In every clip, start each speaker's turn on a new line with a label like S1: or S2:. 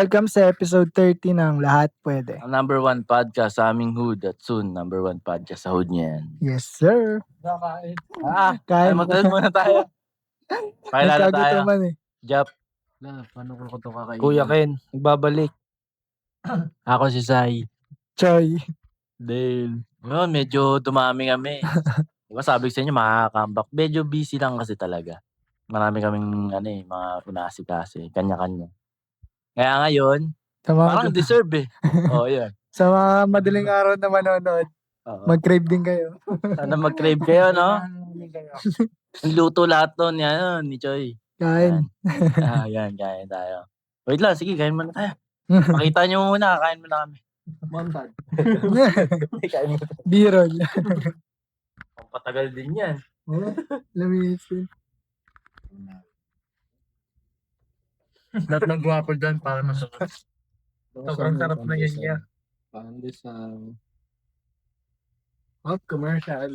S1: Welcome sa episode 30 ng Lahat Pwede.
S2: Ang number 1 podcast sa aming hood at soon number 1 podcast sa hood niya yan.
S1: Yes, sir.
S2: Kain
S1: Kain.
S2: muna tayo. Pakilala tayo.
S1: Nagkagutuman eh.
S2: Jap.
S3: Paano ko ito kakainin?
S2: Kuya Ken, nagbabalik. Ako si Sai.
S1: Choy.
S2: Dale. Ngayon, medyo dumami kami. Diba sabi ko sa inyo, makaka-comeback. Medyo busy lang kasi talaga. Marami kaming mga pinasikaso. Kanya-kanya. Kaya ngayon,
S1: Sa mga,
S2: parang deserve eh. Oo, yan.
S1: sa mga madaling araw na manonood,
S2: Oo.
S1: mag-crave din kayo.
S2: Sana mag-crave kayo, no? Niluto lahat to ni Choy.
S1: Kain.
S2: Yan, kain tayo. Wait lang, sige, kain muna tayo. Pakita nyo muna, kain muna kami.
S3: Montag.
S2: Kain muna.
S1: B-roll.
S2: Patagal din yan.
S1: Lamisin.
S3: Lahat ng gwapo dyan para masarap. Sobrang sarap na yun niya.
S1: Pandesal.
S3: Commercial.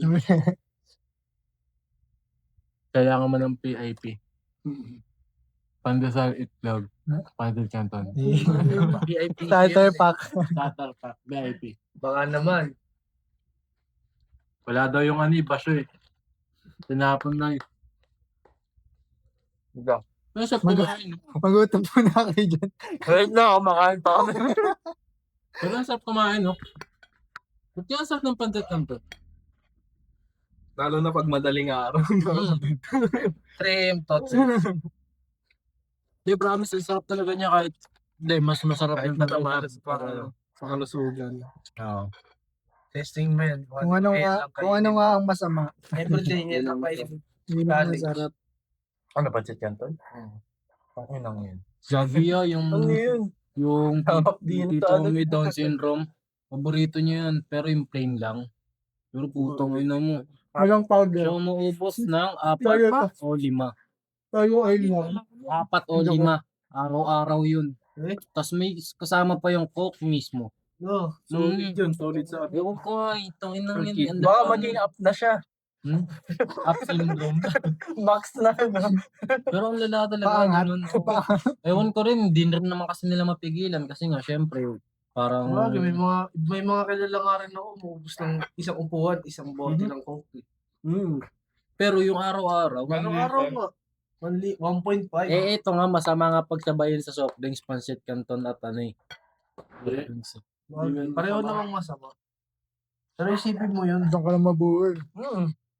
S3: Kailangan mo ng PIP. Pandesal itlog. Pandesal canton.
S1: VIP. Starter pack.
S3: Starter pack. VIP. Baka naman. Wala daw yung baso eh. Tinapon na eh.
S2: Ikaw.
S3: Nasa kumain.
S1: Magutom po na kayo dyan.
S2: Wait na, kumakain pa kami.
S3: Pero ang sarap kumain, no? Ba't yung sarap ng pansit canton?
S4: Lalo na pag madaling araw.
S3: Trim, tots. Di, promise, ang sarap talaga niya kahit mas masarap
S4: Kahit
S3: yung
S4: matamaras para sa kalusugan.
S3: Oo. Testing mo yan.
S1: Kung ano nga ang masama.
S3: Everyday yan ang
S1: Hindi na masarap.
S2: Ano, pancit canton? Ano lang yun?
S3: Javia, yung yung dito may Down syndrome. Paborito niya yan, pero yung plain lang. Pero putong ina mo.
S1: Walang powder.
S3: Siya umuubos ng 4 o 5.
S1: Tayo ay lang.
S3: 4 o 5. Araw-araw yun. Tapos may kasama pa yung Coke mismo.
S4: No, solid yun. Solid sa akin.
S3: Ewan ko, itong inang yun.
S2: Baka maging up na siya.
S3: Up syndrome.
S2: Max na.
S3: Pero ang lala talaga.
S1: Paangat.
S3: Ganun. Ewan ko rin, hindi rin naman kasi nila mapigilan. Kasi nga, syempre, parang...
S4: May mga kilala nga rin ako. Maubos ng isang upuan, isang bote ng Coke.
S3: Pero yung araw-araw,
S4: Araw-araw nga. 1.5.
S3: ito nga, masama nga pagsabayin sa soft drinks, pancit canton at
S4: Pareho namang masama. Pero isipin mo yun.
S1: Doon ka na mabuhay.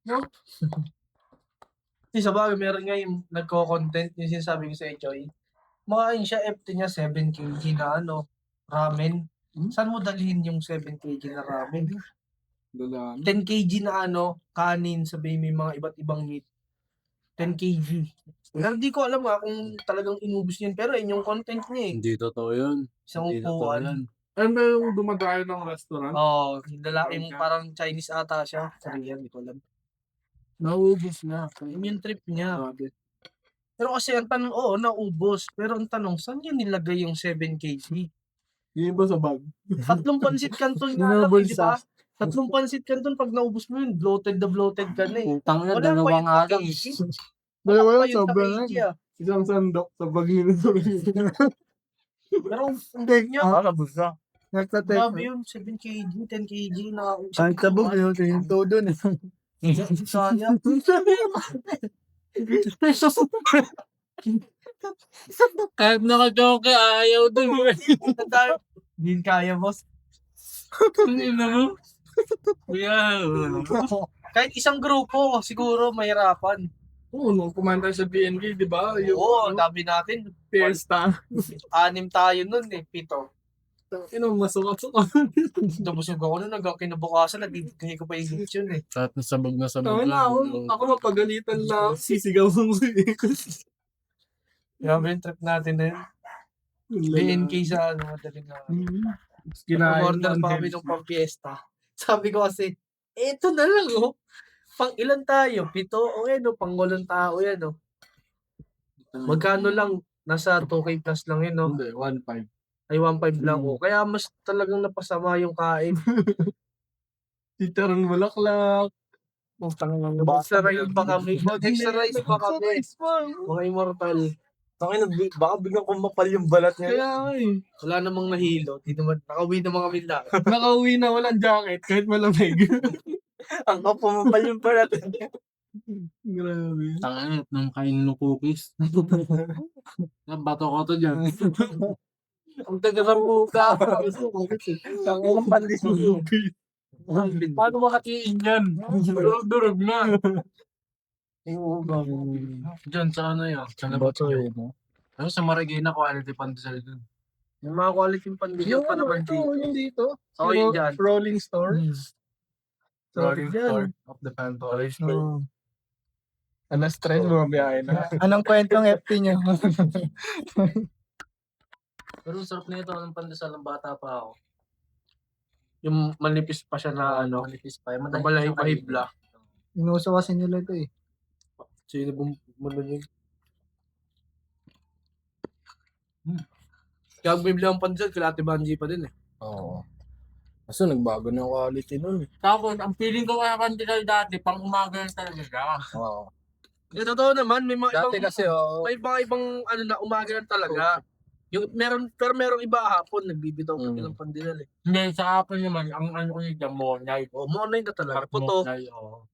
S4: No? Kasi sa bagay, meron nga yung nagko-content yung sinasabi ko sa Choy. Makain siya, FT niya 7 kg na ramen. Saan mo dalhin yung 7 kg na ramen? 10 kg na kanin, sabihin may mga iba't ibang meat. 10 kg. Pero di ko alam kung talagang inubos niyan. Pero yun yung content niya eh.
S3: Hindi totoo yun.
S4: Isang
S3: Hindi totoo
S4: upuan.
S3: yan.
S4: Ano ba yung dumadayo ng restaurant? Oo, yung lalaking parang Chinese ata siya. Korean, di ko alam.
S3: Naubos na.
S4: Yung trip niya. Pero kasi ang tanong, naubos. Pero ang tanong, saan niya nilagay yung 7 kg?
S1: Yun ba sa bag?
S4: 3 pansit canton nga lang, di ba? 3 pansit canton, pag naubos mo yun, bloated ka na eh.
S3: Utang na,
S4: Wala pa
S3: dalawa
S4: yun
S3: nga
S4: sa
S3: lang.
S4: kg.
S1: Wala,
S4: Wala pa yun sa
S1: sobrang
S4: kg ah.
S1: Isang sandok sa bag nila.
S4: Pero hindi niya.
S2: Nakabus na.
S1: Nagtatek.
S4: Grabe yun, 7 kg, 10 kg na.
S1: Kahit sabog yun, tinto doon eh.
S4: Sayang.
S3: Kahit naka-joke, ayaw dun.
S4: Hindi kaya, boss.
S3: Hindi na mo. Yeah.
S4: Kahit isang grupo, siguro mahirapan.
S1: Oo, nung kumanta sa BNK, di ba?
S4: Oo, dami natin.
S1: Fiesta.
S4: 6 tayo nun eh, 7.
S1: Masuka-suka.
S4: Nabusog ako nun, hanggang kinabukasan, nagigigay ko pa yung hits yun eh.
S3: Kahit nasabog na sa
S1: Tama na ako mapagalitan na sisigaw mo si
S4: Grabe yung trip natin na yun. BNK sa madaling na. Order pa kami ng pang-fiesta. Sabi ko kasi, eto na lang Pang ilan tayo? 7 pang 8 tao yan Magkano lang? Nasa 2K plus lang yun
S1: Hindi, 1.5.
S4: Ay 1.5 lang Kaya mas talagang napasama yung kain.
S1: Titaran bulaklak. Utang lang.
S4: Extra rice pa kami. Extra rice pa kami. Mga immortal.
S1: Tangina, baka biglang kumapal yung balat niya.
S4: Kaya nga eh. Wala namang nahilo. Di naman, nakauwi naman kami lahat.
S1: Nakauwi na, walang jacket, kahit malamig. Ang kapumapal yung balat. Grabe.
S3: Tangan, nang kain ng cookies. Bato ko to dyan.
S1: Ang taga ng buka. Ang ilang pandis mo.
S3: Paano makatiin yan? Durog na. Diyan sa ano yun? Sa Labato yun. Ano sa Marikina, quality pandesal dun.
S4: Yung mga quality pandesal pa naman dito.
S1: Yung dito.
S4: Oo, yun dyan.
S1: Rolling store.
S3: Rolling
S1: yan.
S3: Store of the Pantoys.
S1: Ano stress mo biyahe na?
S5: Anong kwentong FT nyo?
S3: Pero sarap na ito ng pandesal ng bata pa ako.
S4: Yung manipis pa siya na ano.
S3: Manipis pa. Yung
S4: Mabalahib-bahibla.
S5: Inuso kasi nila ito eh.
S4: Sino bang manunig? Kaya bibili ang pandesal, kila Ate Banji pa din eh.
S1: Oo. Kaso nagbago na yung quality nun.
S3: Tapos, ang feeling ko kaya pandesal dati, pang umaga lang talaga siya.
S1: Oo.
S4: Eh, totoo naman, may mga
S1: Dati
S4: ibang,
S1: kasi,
S4: may mga ibang ano na umaga lang talaga. Yung pero merong iba hapon nagbibitaw pa ng pandesal eh.
S3: Hindi, sa hapon naman, ang ano ko yung Monay.
S4: O, monay na talaga. Puto.
S3: Monay, oo.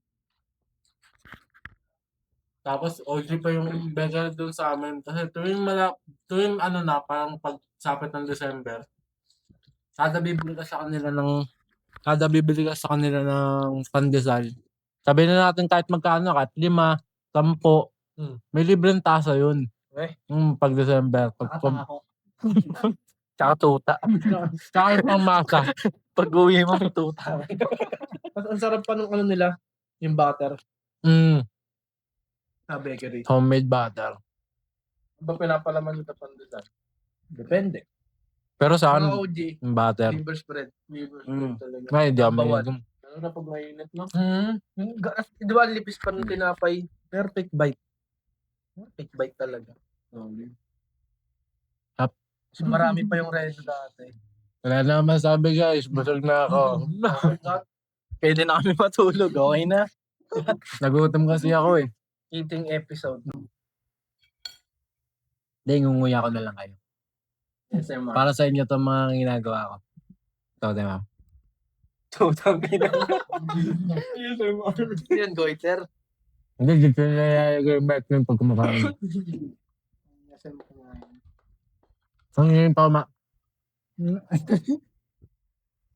S3: Tapos, OG pa yung beggar doon sa amin. Kasi tuwing ano na, parang pagsapit ng December, kada bibili ka sa kanila ng pandesal. Sabi na natin kahit magkano, kahit 5, 10, may libreng tasa yun.
S4: Eh?
S3: Pag December.
S2: Tsaka tuta.
S3: Tsaka yung pangmasa.
S2: Pag uwi mo, may tuta.
S4: Ang sarap pa nung ano nila, yung butter sa bakery.
S3: Homemade butter.
S4: Ba pinapalaman nito pandesal? Depende.
S3: Pero sa
S4: Mga
S3: akin,
S4: OG,
S3: yung butter.
S4: liver spread. Liver spread talaga.
S3: Ay, hindi ako
S4: Bawal.
S3: mahilig.
S4: Ano na pag mainit, no? Di ba, lipis pa ng tinapay? Perfect bite. Perfect bite talaga.
S3: Tap.
S4: So, marami pa yung resto dati.
S3: Wala na masabi guys, busog na ako.
S2: Pwede na kami matulog. Okay na.
S3: Nagutom kasi ako eh.
S4: Eating episode.
S3: Hindi, ngunguya ko na lang kayo.
S4: SMR.
S3: Para sa inyo itong mga ginagawa ko. Ito, di ba?
S2: Tutang ina.
S4: Yan, goiter.
S3: Hindi, dito na yung pag kumakain. Ang ngayon pa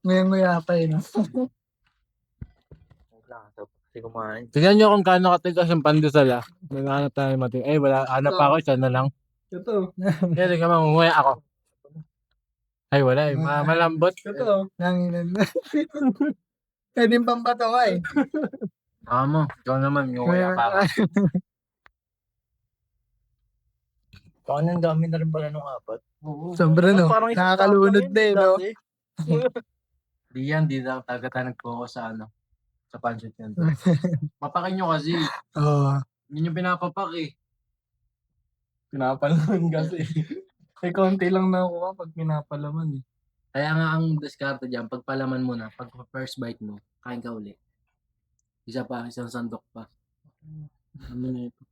S5: Nguya-nguya pa eh. No?
S2: Kasi kumain.
S3: tignan nyo kung kano katigas yung pandesal ah. Naghanap tayo mati. Eh, wala. Hanap pa ako, siya na lang.
S4: Ito.
S3: Kaya tingnan mo, nguya ako. Ay, wala eh. Malambot.
S4: Ito.
S5: Nanginan na. Pwede yung pambato ka eh.
S3: Mo, ikaw naman, nguya pa ako.
S2: Baka nang dami na rin pala nung apat.
S5: Sobra no.
S2: Parang isang
S5: Nakakalunod
S2: tao
S5: na eh, no?
S2: dati.
S3: Di yan, di lang talaga tayo nag-focus sa ano. Sa pancit yan. Papakin nyo kasi.
S5: Oo.
S3: Yun yung pinapapak eh.
S1: Pinapalaman kasi. May konti lang nakuha pag pinapalaman eh.
S3: Kaya nga ang diskarte dyan, pag palaman mo na, pag first bite mo, kain ka uli. Isa pa, isang sandok pa. Ano na ito?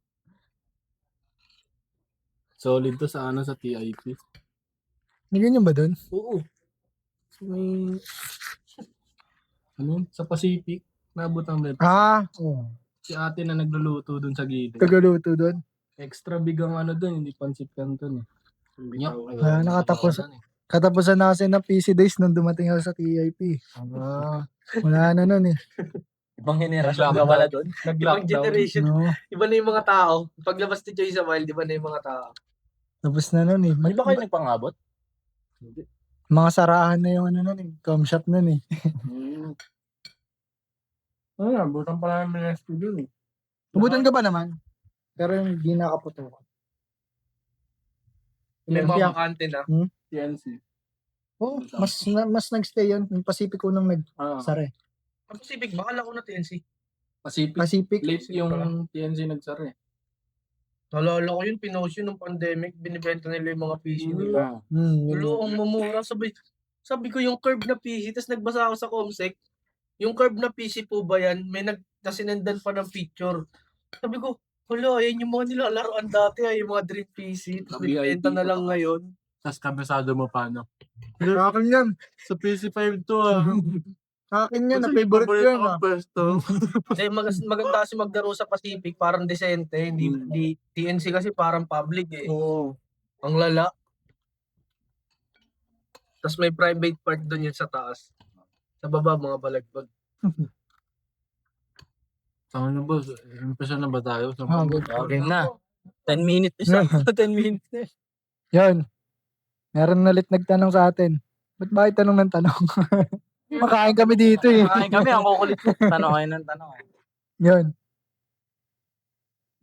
S1: Solid to sa ano sa TIP.
S5: May ganyan ba dun?
S1: Oo. May ano sa Pacific, naabot ang net.
S5: Oo.
S1: Si ate na nagluluto dun sa gilid.
S5: Kagaluto dun.
S1: Extra big ang ano dun, hindi pancit canton eh.
S5: Nakatapos. Katapusan na kasi ng PC days nung dumating ako sa TIP. Wala na nun eh.
S2: Ibang henerasyon ka pala doon.
S4: Ibang generation.
S5: No.
S4: Iba na yung mga tao. Paglabas ni Joy sa Wild, iba na yung mga tao.
S5: Tapos na nun eh.
S2: Di ba kayo nagpangabot?
S5: Mga sarahan na yung ano nun eh. Com shop nun eh.
S1: Ano nga, butang pala namin ng studio eh.
S5: Pubutan ka ba naman? Pero yung di nakaputukan.
S4: May
S5: Yung
S4: mga bakante na.
S1: TNC.
S5: Oh, mas nagstay yun. Yung Pacific unang nagsara eh.
S4: Ang Pacific, bakala ko na TNC.
S1: Pacific.
S5: Pacific.
S1: Late yung TNC nagsara eh.
S4: Nalala ko yun, pinost yun nung pandemic, binibenta nila yung mga PC nila.
S5: Yun.
S4: Ulo, ang mumura. Sabi ko yung curve na PC, tapos nagbasa ako sa Comsec, yung curve na PC po ba yan? May nagtasinendan pa ng picture. Sabi ko, Wala, yan yung mga nilalaroan dati, yung mga Dream PC. Tapos binibenta na lang ngayon.
S3: Tapos kabisado mo pa, no?
S5: Sa akin yan.
S3: Sa PC5 to, ah.
S5: Sa akin yan. Na
S3: Kasi
S5: favorite ko
S3: paborito
S5: yan.
S3: kong pwesto.
S4: Hindi, maganda kasi maglaro sa Pacific, parang decente. Hindi, TNC kasi parang public eh.
S5: Oo.
S4: Ang lala. Tapos may private part doon yun sa taas. Sa baba, mga balagbag.
S3: Tama na, boss. Umpisa na ba tayo?
S2: Okay na.
S1: 10 minutes isa. 10 minutes na.
S5: Yan. Meron ulit nagtanong sa atin. Bakit tanong ng tanong? Makain kami dito eh.
S2: Makain kami, ang kukulit. Tanong kayo ng tanong.
S5: Yun.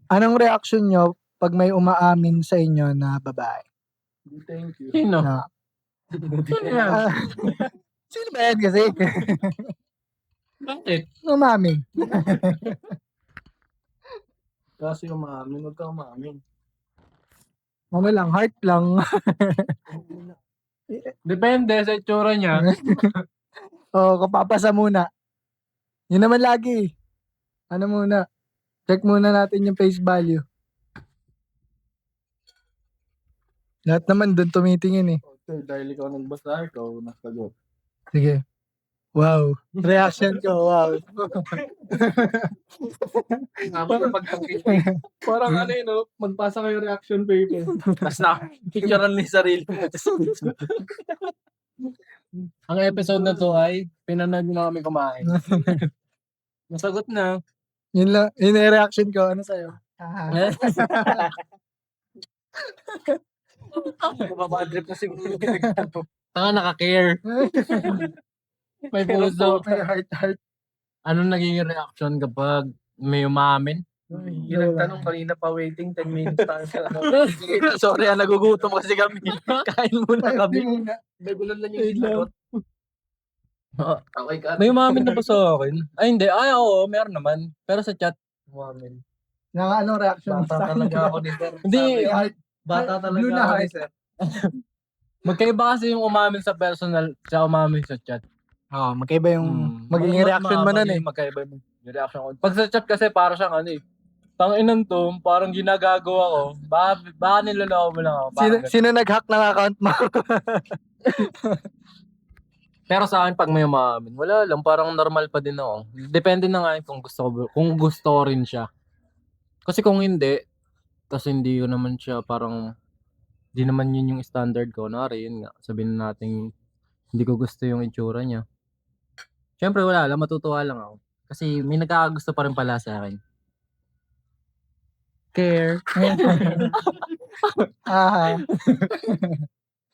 S5: Anong reaction nyo pag may umaamin sa inyo na babae?
S3: Thank you.
S2: Sino?
S5: Na,
S2: Sino yan?
S5: sino ba yan kasi?
S3: Bakit?
S5: Umamin.
S3: Kasi umamin, huwag ka umamin.
S5: Ano lang, heart lang.
S3: Depende sa itsura niya.
S5: Kapapasa muna. Yun naman lagi. Ano muna? Check muna natin yung face value. Lahat naman doon tumitingin eh.
S3: Okay, dahil ikaw nagbasa, ikaw nasagot.
S5: Sige. Wow. Reaction ko, wow.
S1: Parang ano yun, no? Magpasa kayo reaction paper.
S2: Tapos na, picturean ni sarili mo.
S3: Ang episode na to ay pinanood na kami kumain. Nasagot na.
S5: Yun lang. Yun yung reaction ko. Ano sa'yo?
S2: Mababadrip na siguro.
S3: Taka naka-care. May puso.
S5: May heart.
S3: Ano naging reaction kapag may umamin?
S4: Yung nagtanong kanina pa waiting 10 minutes tayo sa
S2: Sorry, nagugutom kasi kami. Kain muna kami.
S4: Regular lang yung sagot. Okay ka.
S3: May umamin na ba sa akin? Ay hindi. Ay oo, meron naman. Pero sa chat, umamin.
S5: Naka anong reaction?
S4: Bata talaga ako ni Sir.
S3: Hindi.
S4: Sabi, bata talaga
S5: Blue na
S4: ako ni
S5: heart.
S4: Sir.
S3: Magkaiba kasi yung umamin sa personal sa umamin sa chat.
S5: Magkaiba yung magiging reaction mo nun eh.
S3: Magkaiba yung reaction ko. Pag sa chat kasi para siyang ano eh. Tanginan to, parang ginagagawa ko. Baka niloloko mo lang ako.
S5: Sino nag-hack ng account mo?
S3: Pero sa akin pag may umamin, wala lang, parang normal pa din ako. Depende na nga kung gusto ko rin siya. Kasi kung hindi, tas hindi ko naman siya parang di naman yun yung standard ko. Nari, yun nga, sabihin natin hindi ko gusto yung itsura niya. Siyempre wala lang, matutuwa lang ako. Kasi may nagkakagusto pa rin pala sa akin. Care.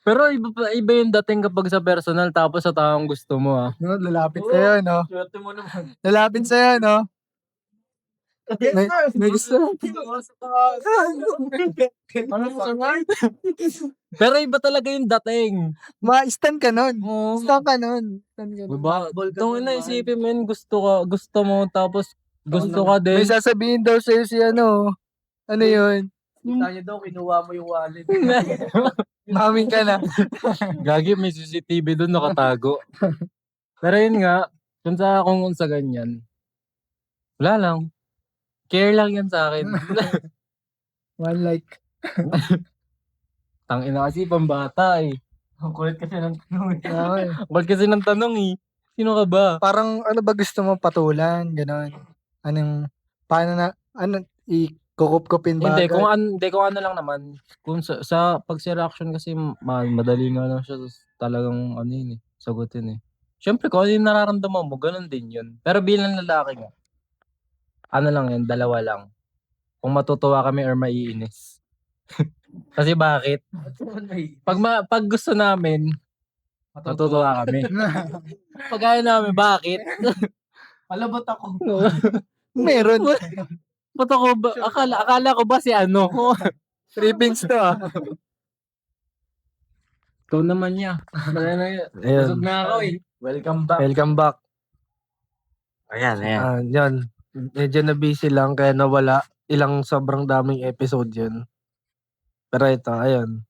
S3: Pero iba yung dating kapag sa personal tapos sa taong gusto mo ah.
S5: No, lalapit sa'yo, no?
S2: Swerte mo naman.
S5: Lalapit sa'yo, no? May gusto.
S3: Pero iba talaga yung dating.
S5: Ma-stand ka nun.
S3: Oo.
S5: Stand ka nun. Stand ka nun.
S3: Diba? Tungin na isipin mo yun, gusto mo tapos gusto ka
S5: May
S3: din.
S5: sasabihin daw sa'yo si ano. Ano yun?
S4: Kita niyo daw, kinuha mo yung wallet.
S5: Maming ka na.
S3: Gagi, may CCTV doon nakatago. Pero yun nga, kung sa ganyan, wala lang. Care lang yan sa akin.
S5: One like.
S3: Tangina kasi pambata eh.
S2: Ang kulit kasi ng tanong.
S5: Okay.
S3: Ba't kasi ng tanong eh? Sino ka ba?
S5: Parang ano ba gusto mo patulan? Ganon. Paano na, kukup-kupin ba?
S3: Hindi, kung ano lang naman. Kung pag sa reaction kasi madali nga lang siya talagang ano yun eh, sagutin eh. Siyempre kung ano yung nararamdaman mo, ganun din yun. Pero bilang lalaki nga, ano lang yun, dalawa lang. Kung matutuwa kami or maiinis. Kasi bakit? Pag gusto namin, matutuwa kami. Pag ayaw namin, bakit?
S4: Palabot ako.
S5: Meron.
S3: Ba't ako ba? Akala ko ba si ano?
S5: Trippings to ah.
S3: Ikaw naman niya. Busog na ako eh.
S2: Welcome back.
S5: Welcome back.
S2: Ayan.
S4: Yan. Medyo na busy lang kaya nawala. Sobrang daming episode yun. Pero ito, ayun.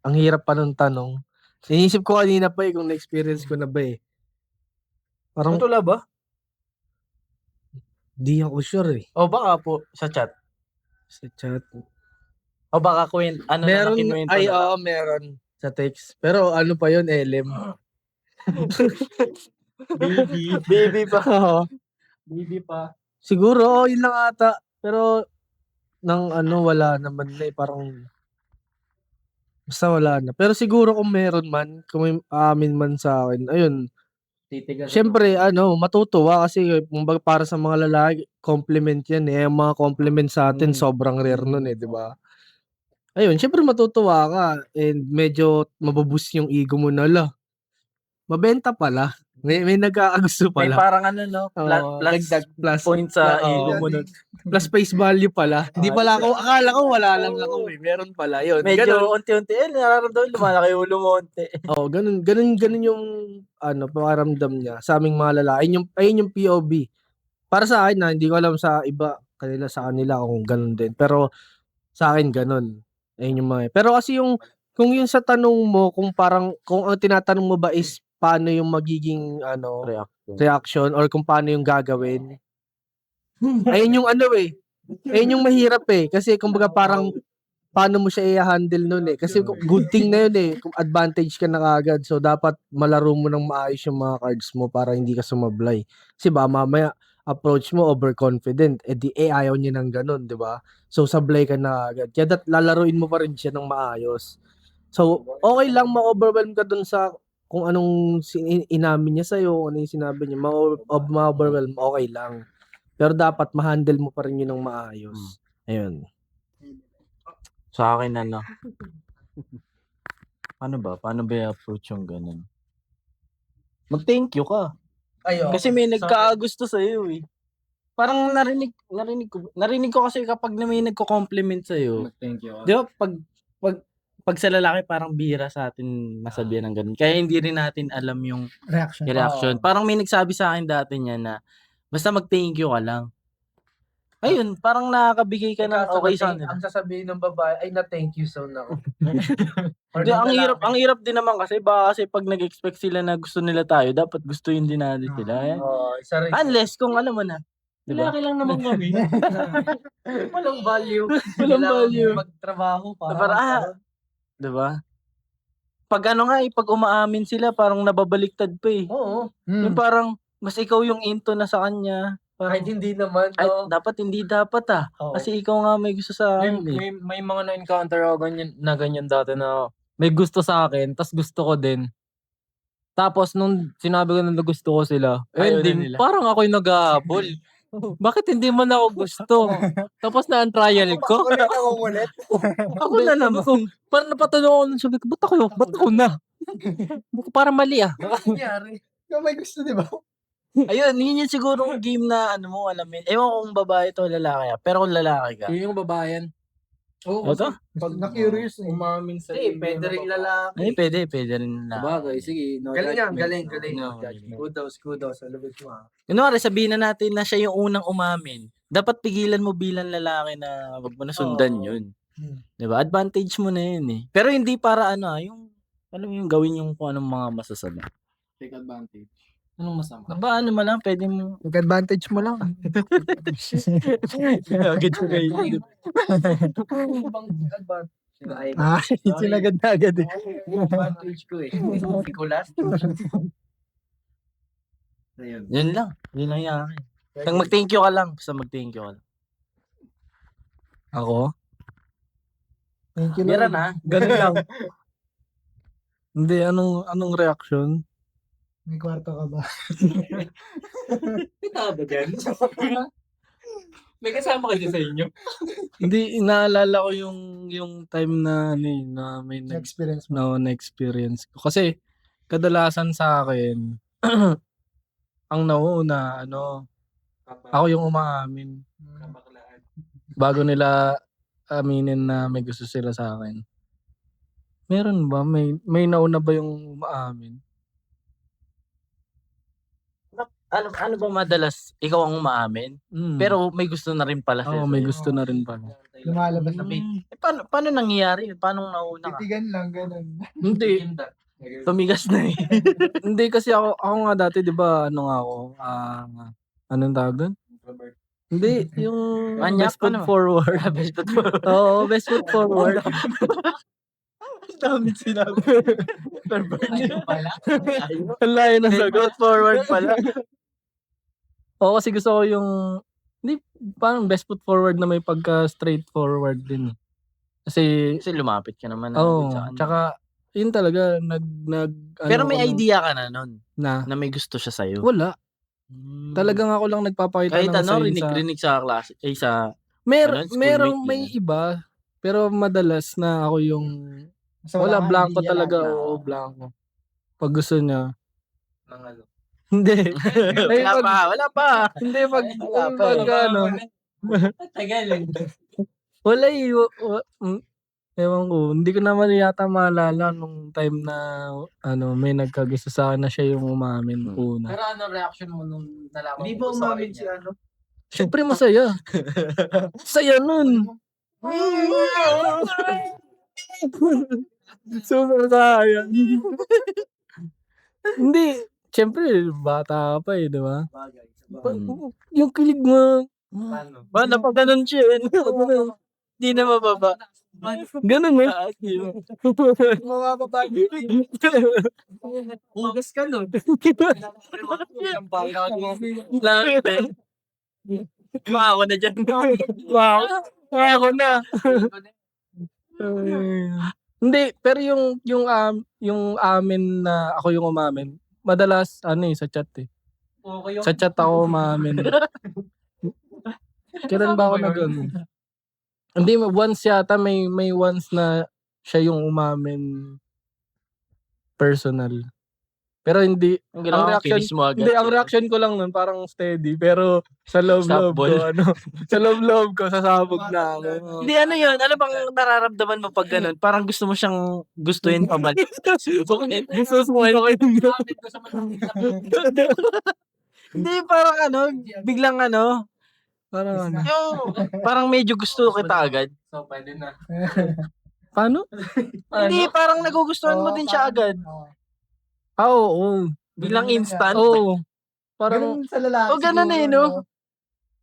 S4: Ang hirap pa nung tanong. Inisip ko kanina pa kung na-experience ko na ba eh. Parang,
S1: Matula ba?
S4: di ako sure eh.
S1: O baka po sa chat.
S4: Sa chat.
S2: O baka ano
S4: Meron,
S2: na lang, kinuwento
S4: ay,
S2: na lang.
S4: oo, meron. Sa text. Pero ano pa yun, LM.
S2: Baby pa.
S4: Oo.
S2: Baby pa.
S4: Siguro, yun lang ata. Pero, wala naman na eh. Parang, basta wala na. Pero siguro kung meron man, kung may aamin man sa akin, ayun, syempre, matutuwa kasi kumbaga para sa mga lalaki, compliment yan eh. Ang mga compliment sa atin, sobrang rare nun eh, di ba? Ayun, syempre matutuwa ka and medyo mabuboost yung ego mo na, mabenta pala. May nagkakagusto
S2: May
S4: pala.
S2: parang ano, no?
S4: Oo,
S2: Plus
S4: dagdag plus
S2: point sa
S4: oo.
S2: ego mo nun.
S4: Plus face value pala. Hindi pala ako, akala ko wala lang ako eh. Meron pala yun.
S2: Medyo
S4: Ganun.
S2: unti-unti, nararamdaman, lumalaki yung ulo mo unti.
S4: Oo, ganun yung pakiramdam niya sa aming mga lalaki. Ayun yung POV. Para sa akin hindi ko alam sa iba, sa kanila kung ganun din. Pero sa akin ganun. Ayun yung mga. Pero kasi kung yung sa tanong mo, kung ang tinatanong mo ba is paano yung magiging reaction or kung paano yung gagawin. Ayun yung ayun yung mahirap eh. Kasi kumbaga parang paano mo siya i-handle nun eh. Kasi good thing na yun eh. Kung advantage ka na kagad. So, dapat malaro mo ng maayos yung mga cards mo para hindi ka sumablay. Kasi ba, mamaya, approach mo overconfident. Ayaw niya ng ganun, di ba? So, sablay ka na agad. Kaya lalaruin mo pa rin siya ng maayos. So, okay lang ma-overwhelm ka dun sa kung anong inamin niya sa'yo, ano yung sinabi niya. Ma-overwhelm, okay lang. Pero dapat ma-handle mo pa rin yun ng maayos. Ayun.
S2: Sa akin, paano ba i-approach yung ganun? Mag-thank you ka. Kasi may nagkakagusto sa'yo eh. Parang narinig ko kasi kapag may nagko-compliment sa'yo.
S3: Thank you.
S2: Di ba, pag sa lalaki parang bihira sa atin masabihan ng ganun. Kaya hindi rin natin alam yung reaction. Parang may nagsabi sa akin dati niya na basta mag-thank you ka lang. Ayun, parang nakakabigay ka ng okay sa kanila.
S4: Ang sasabihin ng babae ay na-thank you so na.
S2: Hindi, ang hirap din naman kasi kasi pag nag-expect sila na gusto nila tayo, dapat gustuhin din natin sila.
S4: Isa rin.
S2: Unless kung alam mo na. Diba?
S3: Lalaki lang naman kami.
S4: Walang value.
S2: Walang value.
S4: Magtrabaho para.
S2: Parang, diba? Pag pag umaamin sila, parang nababaliktad pa eh.
S4: Oo.
S2: Yung parang, mas ikaw yung into na sa kanya.
S4: Kahit hindi naman.
S2: Dapat hindi dapat
S4: Oo.
S2: Kasi ikaw nga may gusto sa akin eh.
S3: May mga na-encounter ako ganyan dati na may gusto sa akin, tas gusto ko din. Tapos nung sinabi ko na gusto ko sila,
S2: Ayaw na
S3: ending,
S2: nila.
S3: parang ako'y nag-ahabol. Bakit hindi man ako gusto? Tapos na-trial ko. Ako na naman. Parang napatanong ako nun, sabi ko, ba't ako na? Parang mali ah.
S4: Nangyari.
S5: Ikaw may gusto, di ba?
S2: Ayun, yun yung siguro game na mo alamin. Ewan ko kung babae to o lalaki. Pero kung lalaki ka.
S3: Yun yung babayan.
S5: Oo,
S2: Ito?
S5: pag na-curious eh.
S3: Umamin sa
S4: Pwede rin lalaki.
S2: Ay, pwede rin na.
S3: Sabagay, sige. No
S4: Galing yan,
S3: judgment.
S4: galing.
S2: No,
S4: Kudos. Alabit mo ah.
S2: Kunwari, sabihin na natin na siya yung unang umamin. Dapat pigilan mo bilang lalaki na wag mo na sundan yun. Diba? Advantage mo na yun eh. Pero hindi para yung gawin yung kung anong mga masasama.
S3: Take advantage. Anong masama?
S2: Ba, mo lang, pwede mo.
S5: Mag-advantage mo lang.
S2: Agad ko kayo.
S5: Sinagad na agad eh.
S4: Advantage ko eh. Nicolas. Ayun.
S2: Yun lang yung akin. Mag-thank you ka lang. Basta mag-thank you ka lang. Ako?
S5: Thank you,
S2: Meron
S5: Lord.
S2: Ganun lang. Hindi, anong reaction?
S5: May kwarto ka ba?
S3: May tao ba dyan? May kasama kasi sa inyo.
S2: Hindi, inaalala ko yung time na na may
S5: Na-experience mo.
S2: na-experience ko. Kasi, kadalasan sa akin, ang nauuna, ako yung umaamin. Bago nila aminin na may gusto sila sa akin. Meron ba? May nauna ba yung umaamin? Ano ba madalas? Ikaw ang umaamin? Pero may gusto na rin pala sila. May gusto na rin pala.
S5: Lumalabas na
S2: Paano nangyayari yun? Paano nauna ka?
S5: titigan lang, ganun.
S2: Hindi. Tumigas na eh. Hindi kasi ako nga dati, di ba, ako, anong tawag doon?
S3: Hindi, yung
S2: Manyak
S3: best foot
S2: ka naman.
S3: forward.
S2: Best foot forward.
S3: Oo, best foot forward.
S2: Dami sinabi.
S3: Ang layo ng
S2: Best
S3: sagot.
S2: foot forward pala.
S3: Oo, kasi gusto ko yung, hindi, parang best foot forward na may pagka straightforward din. Kasi,
S2: Kasi lumapit ka naman
S3: oo,
S2: agad sa kanya.
S3: tsaka, yun talaga,
S2: Pero
S3: ano
S2: may
S3: ko nung-
S2: idea ka na nun
S3: na,
S2: na may gusto siya sa'yo.
S3: wala.
S2: Hmm.
S3: Talagang ako lang nagpapakita
S2: Kahit
S3: ng sign sa...
S2: rinig sa klase, sa
S3: Merong
S2: schoolmate
S3: may
S2: niya.
S3: iba, pero madalas na ako yung,
S5: So,
S3: wala,
S5: kang
S3: blanco
S5: idea
S3: talaga,
S5: lahat.
S3: oo, blanco. Pag gusto niya.
S4: Ng ano.
S3: Hindi. Ay,
S2: Wala pa.
S3: Hindi, pag,
S2: Wala pa eh.
S3: ano,
S4: Tagal eh.
S3: wala eh. Ewan ko, hindi ko naman yata maalala nung time na, may nagkagusto sa akin na siya yung umamin una.
S4: Pero ano reaction mo nung nalaman
S1: Hindi
S4: mo
S1: ba
S4: gusto ka
S1: umamin
S4: rin
S1: si
S4: niya?
S1: ano?
S3: Siyempre masaya. Saya nun. Super saya. Hindi. Siyempre, bata ka pa eh, di ba?
S4: Bagay.
S3: Yung kilig mo.
S4: Paano?
S2: Ba, napaganon siya. Hindi na mababa.
S3: Ganun eh.
S4: Hugas ka nun.
S2: Langit eh. Ako na dyan.
S3: Wow. Ako na. Hindi, pero yung amin na ako yung umamin, madalas sa chat eh.
S4: Okay yung
S3: Sa chat ako umamin. Kailan ba ako Hindi, once yata may once na siya yung umamin personal. Pero hindi,
S2: Ang ginawa ko, kinis mo agad.
S3: hindi, ang reaction ko lang nun parang steady. Pero sa love-love ko,
S2: Softball.
S3: sa love-love ko, sasabog na ako.
S2: Hindi, ano yun? Ano bang nararamdaman mo pag ganun? Parang gusto mo siyang gustuin pabalik. Susukin.
S3: Susukin ako yung
S2: Hindi, parang biglang
S3: parang
S2: parang medyo gusto kita agad.
S4: So, pwede na.
S3: paano?
S2: Hindi, parang nagugustuhan mo din siya agad.
S3: Oo.
S2: Bilang instant.
S3: Oo. Parang,
S5: Ganun sa lalaki.
S2: ganun eh,
S5: siguro,
S2: no?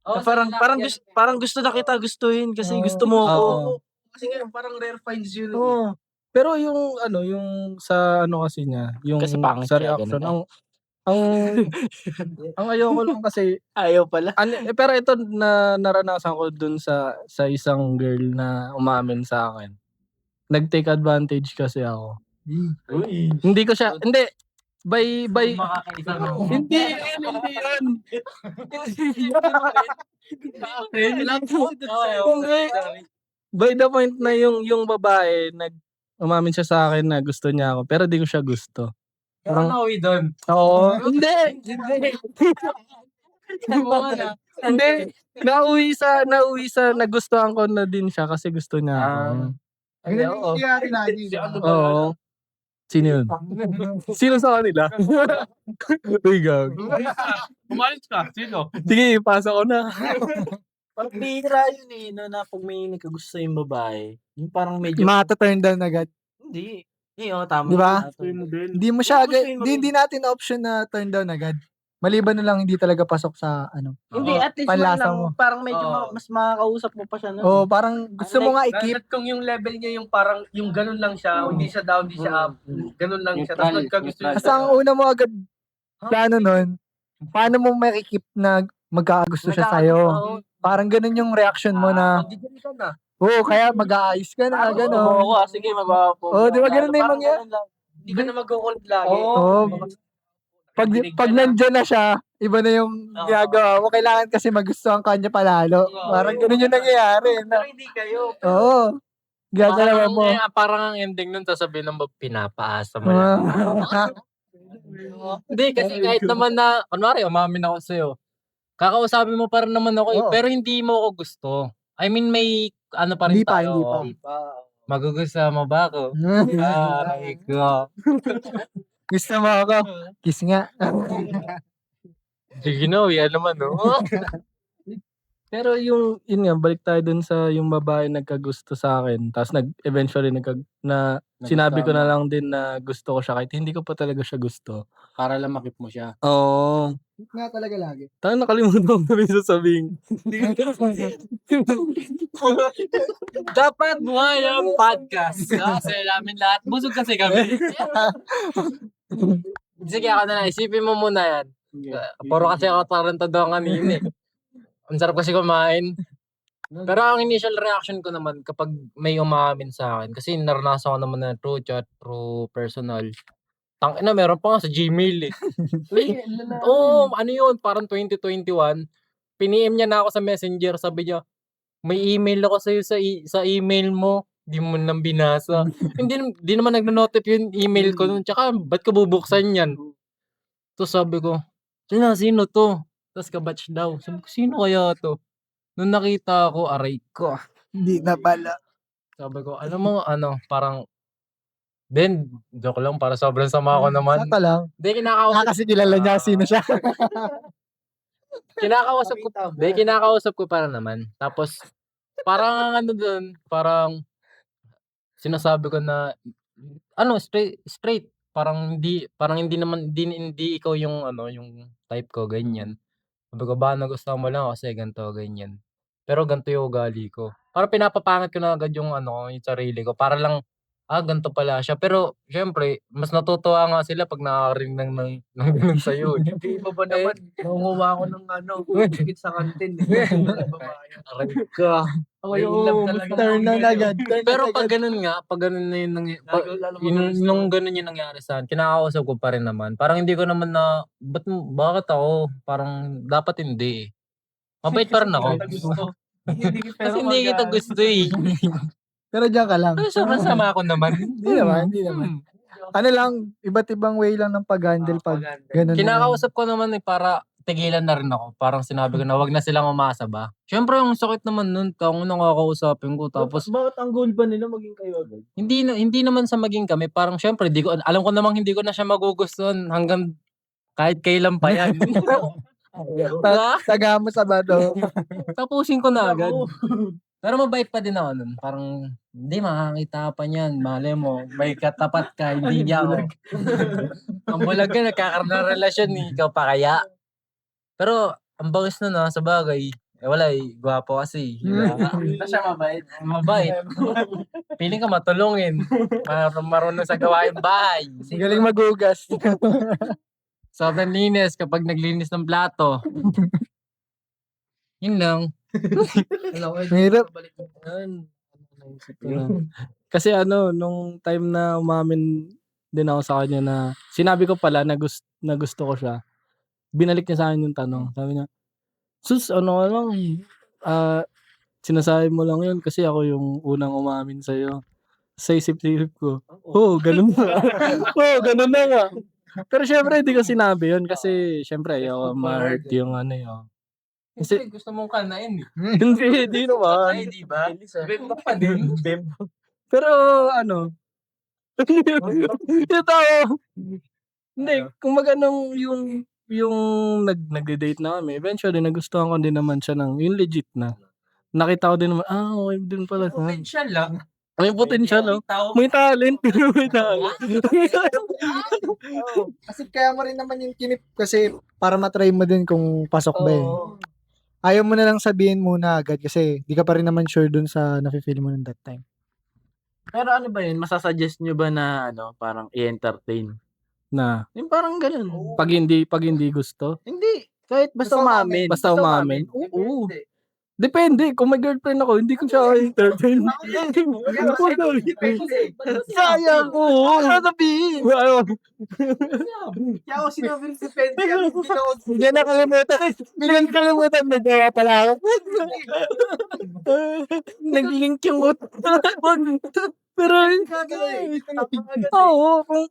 S2: Na parang gusto na kita gustuhin kasi gusto mo ako.
S3: oo.
S4: Kasi ngayon, parang rare finds yun.
S3: Oo. Pero yung yung sa kasi niya, yung
S2: Kasi pangit
S3: sa
S2: siya,
S3: reaction,
S2: ganun
S3: ang ayoko lang kasi,
S2: Ayaw pala.
S3: pero ito naranasan ko dun sa isang girl na umamin sa akin. Nag-take advantage kasi ako. Hindi ko siya, hindi, by, hindi yun. Hindi. By the point na yung babae, umamin siya sa akin na gusto niya ako, pero di ko siya gusto.
S4: Parang nauwi doon.
S3: Oo. Hindi. Hindi. Nauwi sa nagustuhan ko na din siya kasi gusto niya ako.
S5: Ganun yung nangyayari lagi.
S3: Oo. Sino yun? Sino sa kanila? Uy, gag.
S4: Umalis ka. Sino?
S3: Sige, ipasa ko na.
S2: Parang bihira yun eh, no, na pag may nagkagusto yung babae, yung parang medyo,
S5: Mata-turn down agad.
S2: hindi. Tama.
S5: Di ba?
S2: Gustuin mo din.
S5: Hindi mo siya agad,
S2: Gustuin mo
S5: hindi natin option na turn down agad. Maliban na lang hindi talaga pasok sa
S2: Hindi, at least man
S5: panlasa
S2: lang,
S5: mo.
S2: parang medyo
S4: Oo.
S2: mas makakausap mo pa siya nun.
S5: Oh, parang gusto mo nga i-keep.
S4: At kung yung level niya yung parang, yung ganun lang siya, hindi siya down, hindi siya up, ganun lang siya. Tapos nagkagusto niya.
S5: Kasi ang una mo agad plano nun, paano mo makikip na magkakagusto siya sa'yo. Parang ganun yung reaction mo na,
S4: Magdidili ka na.
S5: kaya mag-aayos ka na,
S2: Gusto mo
S5: gano'n.
S2: ako, sige, magpapapo.
S5: Oo, di ba ganun na yung mangyayari?
S4: Hindi ka na mag-hold lagi.
S5: Oo. Pag nandyan na siya, iba na yung ginagawa mo. Kailangan kasi magustuhan ka niya palalo. Parang ganun yung nangyayari.
S4: Pero hindi kayo.
S5: Oo. Gagalawa mo.
S3: Parang ang ending nun, sasabihin ng pinapaasa mo lang. Hindi, kasi kahit naman na, kunwari, umamin ako sa'yo. Kakausapin mo pa rin naman ako
S5: Oo.
S3: pero hindi mo ako gusto. I mean, may ano pa rin
S5: Hindi pa,
S3: tayo.
S5: hindi pa.
S3: Magugustuhan mo ba ako? Aray ko.
S5: Gusto mo ako? Kiss nga.
S3: Sige na, yan naman, no? Pero yun nga, balik tayo dun sa yung babae nagkagusto sa akin. Tapos eventually sinabi ko na lang din na gusto ko siya kahit hindi ko pa talaga siya gusto.
S2: Para lang makip mo siya.
S3: Oo.
S5: Nga talaga lagi.
S3: Tangina, nakalimutan ko na rin sasabihin.
S6: Dapat buhay ang podcast. Kasi namin lahat. Busog kasi kami. Sige, ako na lang. Isipin mo muna yan. Puro kasi ako tarantado kanina eh. Ang sarap kasi kumain. Pero ang initial reaction ko naman kapag may umamin sa akin, kasi naranasan ko naman na through chat, through personal. Tangina, meron pa nga sa Gmail eh. Oo, ano yun, parang 2021. Piniem niya na ako sa Messenger, sabi niya, may email ako sa'yo sa email mo. Di mo nang binasa. Hindi naman nagno-notif yung email ko nun. Tsaka, ba't ko bubuksan yan? Tapos sabi ko, sino to? Tapos kabatch daw. Sabi ko, sino kaya to? Nung nakita ko, aray ko.
S5: Hindi na pala.
S6: Sabi ko, alam mo, parang, Ben, joke lang, para sobrang sama ko naman.
S5: Saka lang.
S6: Hindi, kinakausap
S5: Kasi kilala niya sino siya.
S6: kinakausap ko para naman. Tapos, parang ano dun, parang, sinasabi ko na, straight. Parang hindi ikaw yung, yung type ko, ganyan. Sabi ko, baka nagustuhan mo lang kasi ganito, ganyan. Pero ganito yung ugali ko. Parang pinapapangit ko na agad yung yung sarili ko. Para lang, ganito pala siya. Pero, syempre, mas natutuwa nga sila pag nakakarinig ng ganun sa'yo.
S4: Hindi pa ba naman, nangunguha ako ng higit sa kantin.
S6: Aray ka.
S4: Ako yung
S5: Turn on agad.
S6: Pero pag ganun na nung ganun yung nangyari sa akin, kinakausap ko pa rin naman. Parang hindi ko naman bakit ako? Parang dapat hindi eh. Mabait pa rin ako. Kasi hindi kita gusto eh.
S5: Pero diyan ka lang.
S6: Pero sobrang sama ako naman.
S5: Hindi naman. Ano lang, iba't ibang way lang ng pag-handle pag ganun.
S6: Kinakausap ko naman eh para tigilan na rin ako. Parang sinabi ko na wag na silang umasa ba. Siyempre yung sakit naman nun, kung nakakausapin ko. Tapos
S1: Bakit ang goal ba nila maging kayo agad?
S6: hindi naman sa maging kami. Parang siyempre, alam ko namang hindi ko na siya magugustuhan hanggang kahit kailan pa yan.
S5: Taga mo sa bato.
S6: Tapusin ko na agad. Pero mabait pa din ako nun. Parang, hindi makakita pa niyan. Malay mo, may katapat ka, hindi niya ako. Ang bulag ka, nagkakaroon ng relasyon eh. Ikaw pa kaya? Pero, ang bangis na sa bagay. Wala eh, gwapo kasi.
S1: Na siya mabait.
S6: Mabait. Piling ka matulungin. Marunong sa gawain bahay.
S5: Galing magugas.
S6: Sobrang linis kapag naglinis ng plato. Yun lang.
S5: Mahirap.
S3: Kasi nung time na umamin din ako sa kanya na sinabi ko pala na gusto ko siya. Binalik niya sa akin yung tanong. Sabi niya, "Sus, sinasabi mo lang yun kasi ako yung unang umamin sa'yo." Sa isip-isip ko, ganun na. Ganun na nga. Pero syempre hindi ko sinabi yun kasi syempre ayoko ma-hurt yung
S6: Kasi gusto mong kanain eh.
S3: hindi naman.
S6: Ay, di ba? Bemba pa din.
S3: Pero yung tao, hindi, kumbaga nung yung nagde-date na kami, eventually nagustuhan ko din naman siya yung legit na. Nakita ko din naman, okay din pala siya.
S6: Potential lang.
S3: May potential, may talent. May talent.
S5: Kasi kaya mo rin naman yung kinip kasi para matry mo din kung pasok ba eh. Ayaw mo na lang sabihin muna agad kasi di ka pa rin naman sure dun sa nafe-feel mo nung that time.
S2: Pero ano ba yun? Masasuggest nyo ba na parang i-entertain?
S3: Na,
S2: Yung parang ganun.
S3: pag hindi gusto,
S2: Hindi. Kahit basta umamin.
S3: basta umamin. Oo. Depende. Kung may girlfriend ako, hindi ko siya entertain. Sayang. Oo. Sasabihin.
S4: Kaya ako sinabi ng depende.
S3: Hindi na kalimutan. Biglang kalimutan. Nagawa pala ako. Nag-link yung pero,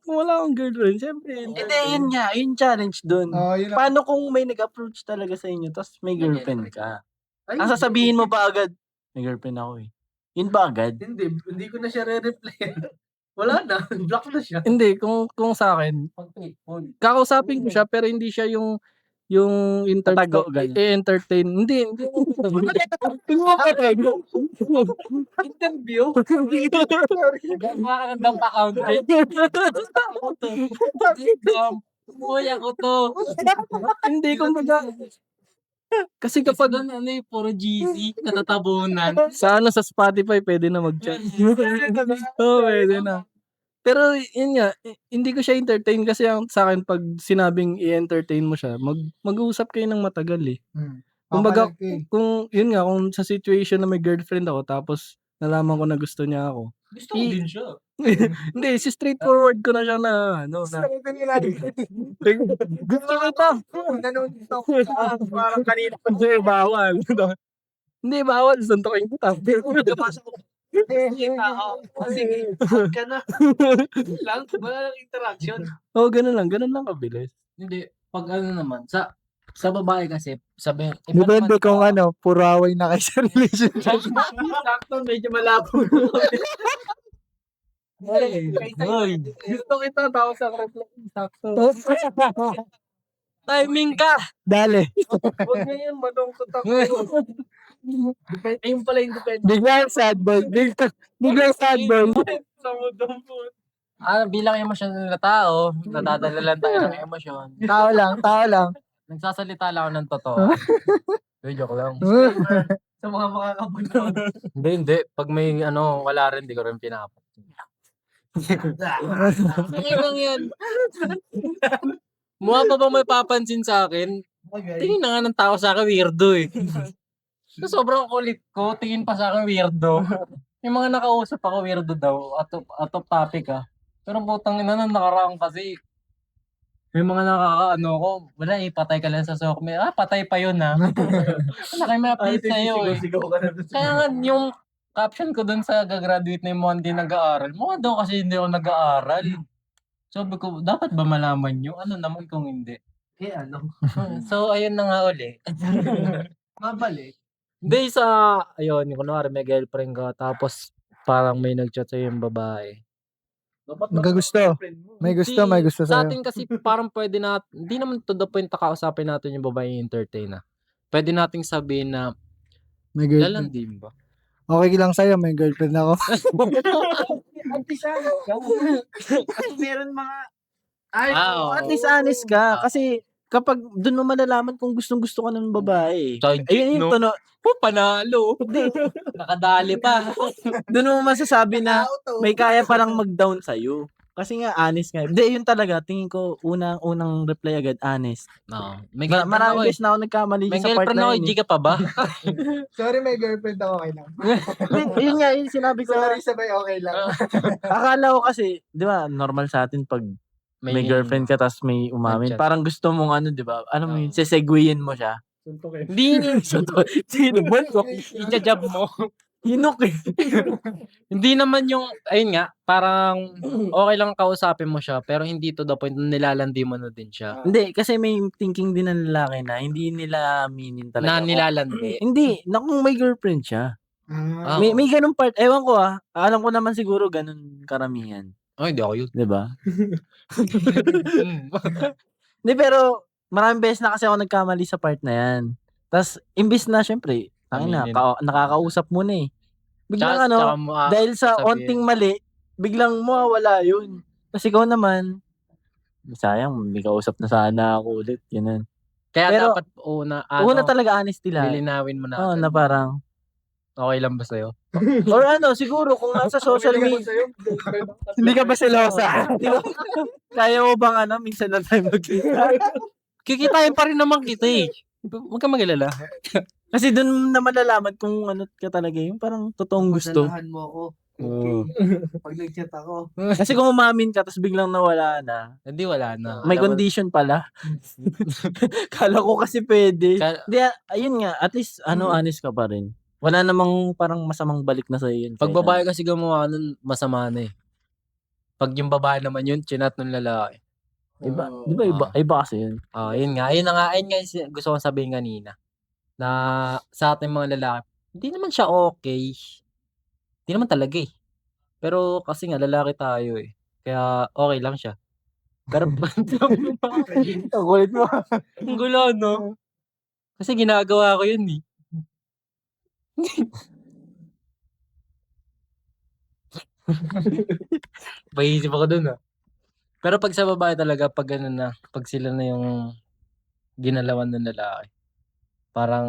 S3: kung wala akong girlfriend, syempre.
S2: Hindi, yun nga. Yung challenge dun.
S5: Yun lang.
S2: Paano kung may nag-approach talaga sa inyo tapos may girlfriend ka? Ang sasabihin mo ba agad? May girlfriend ako eh. Yun ba agad?
S4: Hindi ko na siya re-reply. Wala na. Block na siya.
S3: Hindi, kung sa akin, kakausapin ko siya pero hindi siya yung
S2: Tatago, ganyan.
S3: entertain. Hindi.
S6: Interview? Makakandang pa-count. Uy, ako to.
S3: Hindi, kumbaga, kasi
S6: Kasi
S3: kapag
S6: doon ano puro GC, natatabunan.
S3: sa Spotify pwede na mag-chat. Oo, pwede na. Pero yun nga, hindi ko siya entertain kasi ang sa akin 'pag sinabing i-entertain mo siya, mag-uusap kayo ng matagal, eh. Kumbaga,
S5: Papalag ka eh.
S3: kung yun nga, kung sa situation na may girlfriend ako tapos nalaman ko na gusto niya ako,
S6: Gusto ko din siya.
S3: hindi, straightforward ko na siya na ano, na gusto kita.
S1: Parang kanina.
S3: Hindi, bawal. Hindi, bawal. Suntukin kita.
S4: Sige, ka na. Lang, wala lang interaction.
S3: Oo, ganun lang kabilis.
S6: Hindi, pag ano naman, sa babae kasi, sabi,
S5: Depende kung ano, puro away na kayo sa relationship.
S4: Sakto, medyo malabo.
S6: Hoy,
S4: Gusto kita, tapos ang reply, sakto.
S6: timing ka!
S5: Dali.
S4: Huwag na yan, malungkot ako. Ayun pala yung depende.
S5: Biglang sad boy. Biglang sad boy.
S4: Sa mudong po.
S6: Bilang emosyonal na tao, nadadala lang tayo ng emosyon.
S5: Tao lang.
S6: Nagsasalita lang ako ng totoo. Joke lang.
S4: Sa mga makakapanood.
S6: Hindi. Pag may wala rin, di ko rin pinapat. Ano yan? Mukha pa ba may papansin sa akin? Tingin na nga ng tao sa akin, weirdo eh. So, sobrang kulit ko, tingin pa sa akin, weirdo. Yung mga nakausap ako, weirdo daw. Out of topic Pero putang ina nang nakaraan kasi. May mga ko, wala patay ka lang sa sokme. Patay pa yun Wala kayo may update sa'yo eh.
S4: Sigaw ka na.
S6: Kaya nga, yung caption ko dun sa gagraduate na yung mga hindi nag-aaral, mukha daw kasi hindi ako nag-aaral. Sabi ko, dapat ba malaman nyo? Ano naman kung hindi? So, ayun na nga uli.
S4: Mabalik.
S3: Hindi, ayun, kunwari may girlfriend ka, tapos parang may nag-chat sa'yo yung babae.
S5: Magkagusto. May gusto
S3: Sa
S5: sa'yo.
S3: atin kasi parang pwede na, hindi naman to the point na kausapin natin yung babae yung entertain Pwede nating sabihin na,
S5: May girlfriend.
S3: lalandim ba?
S5: Okay lang sa'yo, may girlfriend ako.
S1: Kasi meron mga...
S6: Oo.
S1: At least honest ka. Kasi kapag doon mo malalaman kung gustong-gusto ka ng babae.
S6: Side
S1: Ayun yung tono.
S6: panalo. Nakadali pa.
S1: Doon mo masasabi na may kaya parang mag-down sa'yo. Kasi nga, honest nga. Hindi, yun talaga. Tingin ko, unang reply agad, honest.
S6: No. May girlfriend ako
S1: Maraming
S6: eh.
S1: beses na ako nagkamali
S6: May
S1: sa part
S6: girlfriend
S1: na
S6: ako,
S1: yun.
S6: hindi ka pa ba?
S5: Sorry, may girlfriend ako, okay lang.
S1: Yun nga, yun sinabi ko na.
S5: sabay okay lang.
S1: Akala ko kasi, di ba, normal sa atin pag may girlfriend ka tapos may umamin.
S6: Nag-chat.
S1: Parang gusto mong ano, di ba? Ano mo yun,
S6: Oo.
S1: sesegwayin mo siya.
S6: Hindi.
S1: Sino ba?
S6: Ija-job mo.
S1: Hinok eh.
S6: Hindi naman yung, ayun nga, parang okay lang kausapin mo siya, pero hindi to the point na nilalandi mo na din siya.
S1: Hindi, kasi may thinking din ng lalaki na hindi nila aminin
S6: Na
S1: talaga.
S6: nilalandi.
S1: Hindi, na kung may girlfriend siya.
S6: Ah,
S1: May ganung part. Ewan ko alam ko naman siguro ganun karamihan.
S6: hindi ako yun.
S1: Di ba? Hindi, pero maraming beses na kasi ako nagkamali sa part na yan. Tapos, imbis na, syempre,
S6: Aminin.
S1: nakakausap mo na eh. Biglang
S6: Tsaka mo,
S1: dahil sa
S6: sabihin.
S1: onting mali, biglang mawawala yun. Kasi ikaw naman, sayang, may kausap na sana ako ulit. Ganun.
S6: Kaya
S1: pero,
S6: dapat una
S1: talaga honesty lang.
S6: lilinawin mo na.
S1: Oo,
S6: agad.
S1: na parang,
S6: Okay lang ba sa'yo?
S1: or siguro kung nasa social media,
S5: Hindi ka ba selosa?
S1: di ba? Kaya mo bang minsan na tayo magkita?
S6: Kikitain pa rin naman kita eh. Huwag ka mag-alala.
S1: Kasi doon na malalaman kung ano ka talaga yung parang totoong gusto.
S4: Masalahan mo ako.
S1: Oo.
S4: Pag nag-chat ako.
S1: Kasi kung umamin ka tapos biglang nawala na,
S6: Hindi, wala na.
S1: may condition pala. Kala ko kasi pwede. Hindi, ayun nga, at least honest ka pa rin. Wala namang parang masamang balik na sa yun.
S6: Pag babae kasi gumawa nun, masama na eh. Pag yung babae naman yun, chinat ng lalaki.
S1: Iba, di ba iba kasi yun.
S6: Yun nga. Ayun yung gusto kong sabihin kanina. Na sa ating mga lalaki, hindi naman siya okay. Hindi naman talaga eh. Pero kasi nga, lalaki tayo eh. Kaya okay lang siya. Pero
S1: Ang kulit mo.
S6: ang gulo, no? Kasi ginagawa ko yun eh. Paisip ako dun
S3: Pero pag sa babae talaga, pag ano na, pag sila na yung ginalawan ng lalaki, parang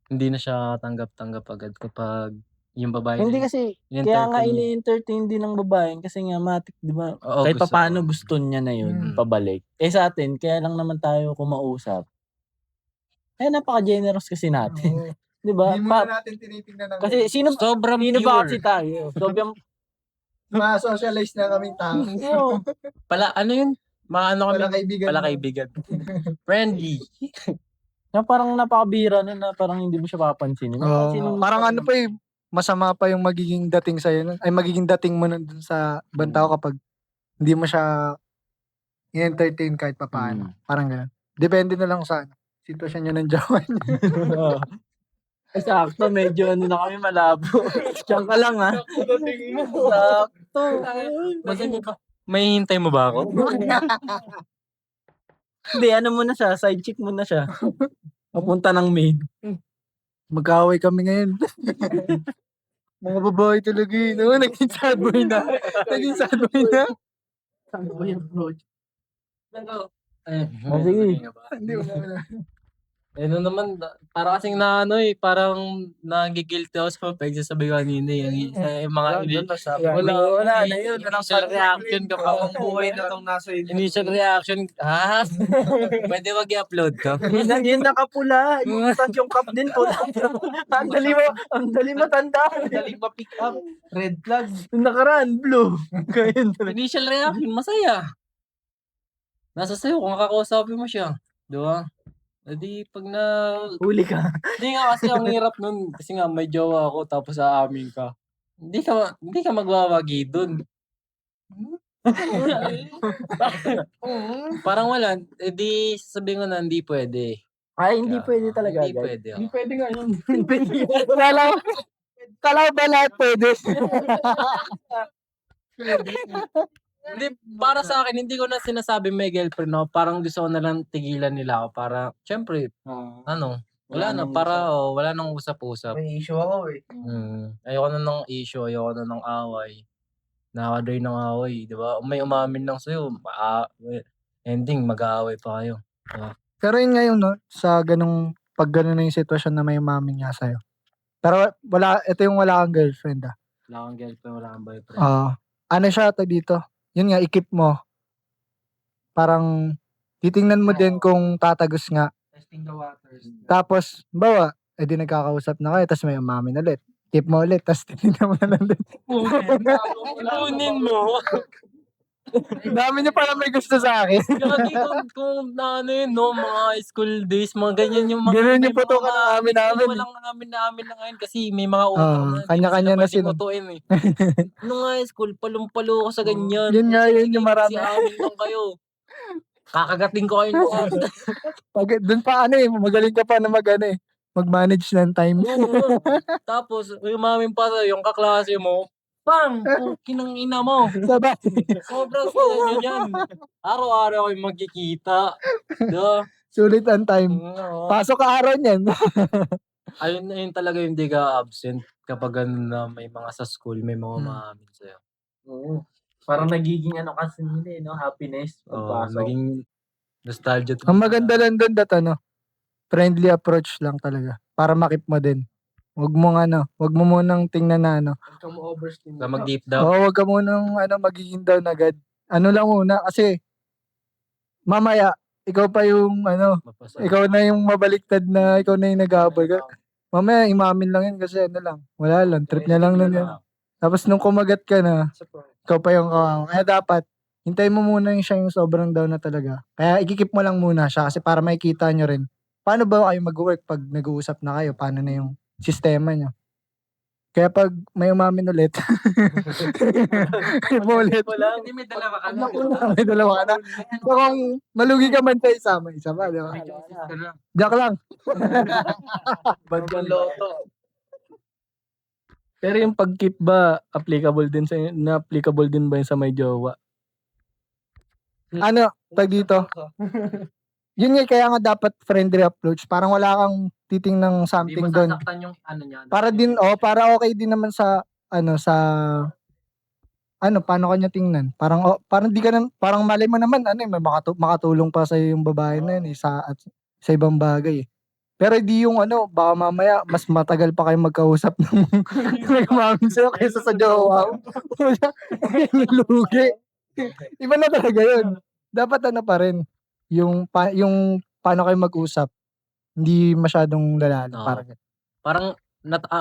S3: hindi na siya tanggap-tanggap agad kapag yung babae
S1: Hindi
S3: na
S1: kasi, kaya nga
S3: in-entertain niya.
S1: ini-entertain din ng babae kasi nga matik, di ba?
S3: Oo,
S1: Kahit
S3: gusto
S1: papaano
S3: ko.
S1: gusto niya na yun,
S3: Mm.
S1: pabalik. Eh sa atin, kaya lang naman tayo kumausap. Eh napaka-generous kasi natin.
S5: Oo.
S1: Di ba?
S5: Hindi mo na natin tinitingnan ng
S1: Kasi sino
S3: Sobrang
S1: ba
S3: pure.
S1: kasi tayo? Sobrang
S5: ma-socialize na kaming tao.
S1: Oo.
S3: Pala, ano yun? Maano kami?
S5: Pala kaibigan
S3: Pala
S5: mo.
S3: kaibigan. Friendly.
S1: Na parang napakabira nun na parang hindi mo siya papansinin. Papansinin mo
S5: Parang
S1: pa
S5: ano
S1: rin.
S5: pa eh, masama pa yung magiging dating sa'yo nun. Ay, magiging dating mo nun dun sa ibang tao kapag hindi mo siya i-entertain kahit papaano. Parang ganun. Depende na lang sa sitwasyon nyo ng jowa niyo.
S1: Oo. Eh, sakto, medyo ano na kami malabo. Diyan ka lang ha. Sakto.
S3: May hintay mo ba ako?
S1: Hindi, ano muna siya, side chick muna siya. Papunta ng main.
S5: Magkaaway kami ngayon. Mga babae talaga yun. Oo, naging sad boy na. Naging sad boy na.
S1: Boy approach.
S3: Oh,
S1: sige.
S5: Hindi mo na.
S3: Ano naman, para kasing na ano eh, parang nagigilty ako sa pagsasabi ko kanina eh. Yung mga wala na yun. Initial reaction ka pa.
S4: Ang buhay na tong nasa inyo.
S3: Initial reaction, pwede mag-i-upload to.
S1: Yun nakapula. Yung cup din pula. Ang dali matanda.
S4: Daling ma-pick up. Red flag.
S1: Yung nakaraan, blue. Kaya yun.
S3: Initial reaction, masaya. Nasa sayo kung kakausapin mo siya. Di ba? Edi pag na...
S1: Huli ka.
S3: Hindi nga kasi ang hirap nun. Kasi nga may jowa ako tapos aamin ka. Hindi ka magwawagi dun. Parang wala. Edi sasabihin ko na hindi pwede.
S1: Ay, hindi pwede talaga.
S3: Hindi
S1: guys.
S3: pwede.
S1: Hindi pwede nga yun.
S5: Kala ba lahat pwede?
S3: Hindi, para sa akin, hindi ko na sinasabi may girlfriend ako. Parang gusto ko na lang tigilan nila ako para, syempre, ano, wala na, para wala nang usap-usap.
S4: May issue ako eh.
S3: Ayoko na ng issue, ayoko na ng away. Nakaka-drain ng away, di ba? May umamin lang sa'yo, ending, mag-aaway pa kayo.
S5: Pero yun ngayon, no, sa ganung, pag ganun na yung sitwasyon na may umamin nga sa'yo. Pero wala, ito yung wala kang girlfriend ah.
S3: Wala kang girlfriend, wala kang boyfriend.
S5: Ano siya ito dito? Yun nga, ikip mo. Parang, titingnan mo din kung tatagos nga.
S4: Testing the waters.
S5: Tapos, bawa, edi nagkakausap na kayo, tapos may umamin ulit. Keep mo ulit, tapos titingnan mo na lang din.
S3: Kunin mo.
S5: Dami niyo pala may gusto sa akin.
S3: Lagi kung na ano yun, no, mga school days, mga ganyan yung mga...
S5: Ganun yung
S3: may
S5: puto ka
S3: mga-
S5: ng amin namin.
S3: Walang namin na ngayon kasi may mga utak na.
S5: Kanya-kanya na sila.
S3: Utuin eh. Nung high school, palong-palo ako sa ganyan.
S5: Yun nga, yun yung marami.
S3: Si amin lang kayo. Kakagating ko kayo lahat.
S5: Doon pa ano eh, magaling ka pa na mag-manage ng time.
S3: Tapos, umamin pa sa yung kaklase mo, Pang! Kinang ina mo.
S5: Sabay.
S3: Sobrang saya yan. Araw-araw kayo magkikita. Diba?
S5: Sulit ang time. Pasok ka araw niyan.
S3: Ayun talaga yung di ka absent kapag ganun na may mga sa school, may mga maamin sa'yo.
S1: Oo. Parang nagiging ano kasi nila eh, no? Happiness. Pagpasok.
S3: Naging nostalgia.
S5: Ang maganda lang doon friendly approach lang talaga. Para makip mo din. Wag mo munang tingnan na
S4: Huwag kang ma-overstimulate.
S3: Ka mag-deep down.
S5: wag ka munang magiging down agad. Ano lang muna, kasi mamaya, ikaw pa yung ikaw na yung mabaliktad na ikaw na yung nag-aabol. Mamaya, imamin lang yun kasi wala lang, trip niya lang nun yun. Tapos nung kumagat ka na, ikaw pa yung kaya dapat, hintayin mo muna yung siya yung sobrang down na talaga. Kaya ikikip mo lang muna siya kasi para makikita nyo rin. Paano ba kayo mag-work pag nag-uusap na kayo? Paano na yung sistema nyo? Kaya pag may umamin ulit, mo ulit.
S3: Hindi may dalawa ka na.
S5: May dalawa ka na. So kung malugi ka man sa isa, may isa pa, di ba? Joke lang.
S1: Loto. Pero yung pag-keep ba, applicable din ba yun sa may jowa?
S5: Tag dito. Yun nga, kaya nga dapat friendly approach. Parang wala kang titingnang
S3: Hindi
S5: something
S3: mo
S5: doon.
S3: sasaktan yung ano niya.
S5: Para din, para okay din naman sa, sa paano kanya tingnan? Parang di ka na, parang malay mo naman, may makatulong pa sa'yo yung babae na yun, sa ibang bagay, eh. Pero di yung baka mamaya, mas matagal pa kayo magkausap ng nag-umamin sa'yo kaysa sa jowa mo. Lugi. Iba na talaga yun. Dapat pa rin, yung paano kayo mag-usap, hindi masyadong lalalim,
S6: Oo.
S5: parang ganun.
S6: Parang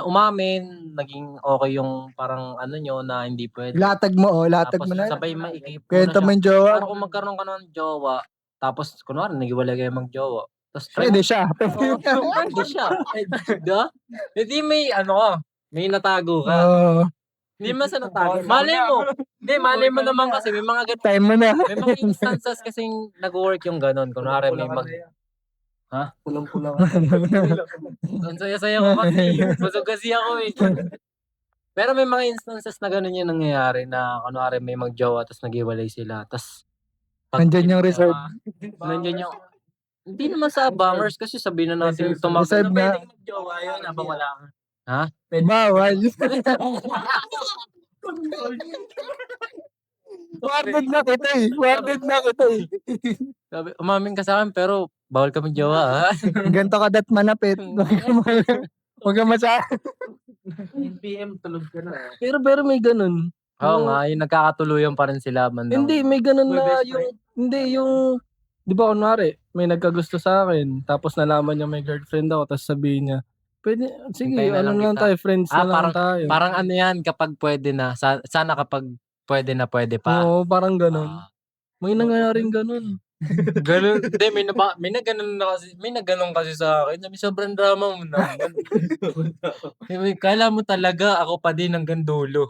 S6: umamin, naging okay yung parang nyo na hindi pwede.
S5: Latag mo
S6: Tapos
S5: na.
S6: sabay maikip mo na
S5: Kwenta
S6: siya.
S5: mo yung jowa.
S6: Pero kung magkaroon ka ng jowa, tapos kunwari naghiwalay kayo mag-jowa, tapos
S5: Pwede siya.
S6: pwede siya. Diba? Hindi may natago ka.
S5: Oo.
S6: Hindi man sa natago. Malay mo naman kasi may mga
S5: Time mo na.
S6: may mga instances kasing nag-work yung ganun. Kunwari may Ha?
S4: Pulang-pula
S6: Ang saya-saya ko kasi. Busog kasi ako eh. Pero may mga instances na ganun yung nangyayari na kunwari may mag-jowa tapos naghiwalay sila. Tapos
S5: Nandyan yung reserve.
S6: Nandyan yung hindi naman sa bangers kasi sabihin na natin
S5: Reserve nga.
S2: Pwedeng mag-jowa yun habang wala ka.
S5: Bawal. Warded na kita eh.
S6: Sabi, umamin ka sa akin pero bawal ka mag-jowa ha.
S5: Ganto ka dat manapit. Huwag ka masyado.
S2: 9 PM tulog ka na.
S1: Pero may ganun.
S6: Oo nga, yung nagkakatuluyan pa rin sila man.
S1: Hindi, may ganun
S2: May
S1: na
S2: best
S1: yung, di ba kunwari, may nagkagusto sa akin, tapos nalaman niya may girlfriend ako, tapos sabihin niya, pwede, sige,
S6: Hintayin na lang
S1: lang
S6: kita."
S1: tayo, friends na lang tayo.
S6: Parang yan kapag pwede na. Sana kapag pwede na pwede pa.
S1: Oo, parang ganun.
S6: Ah,
S1: May nangyayaring ganun.
S6: ganun. Hindi, may naganon kasi sa akin. Sabi, sobrang drama mo naman. Sabi, kala mo talaga ako pa din hanggang dulo.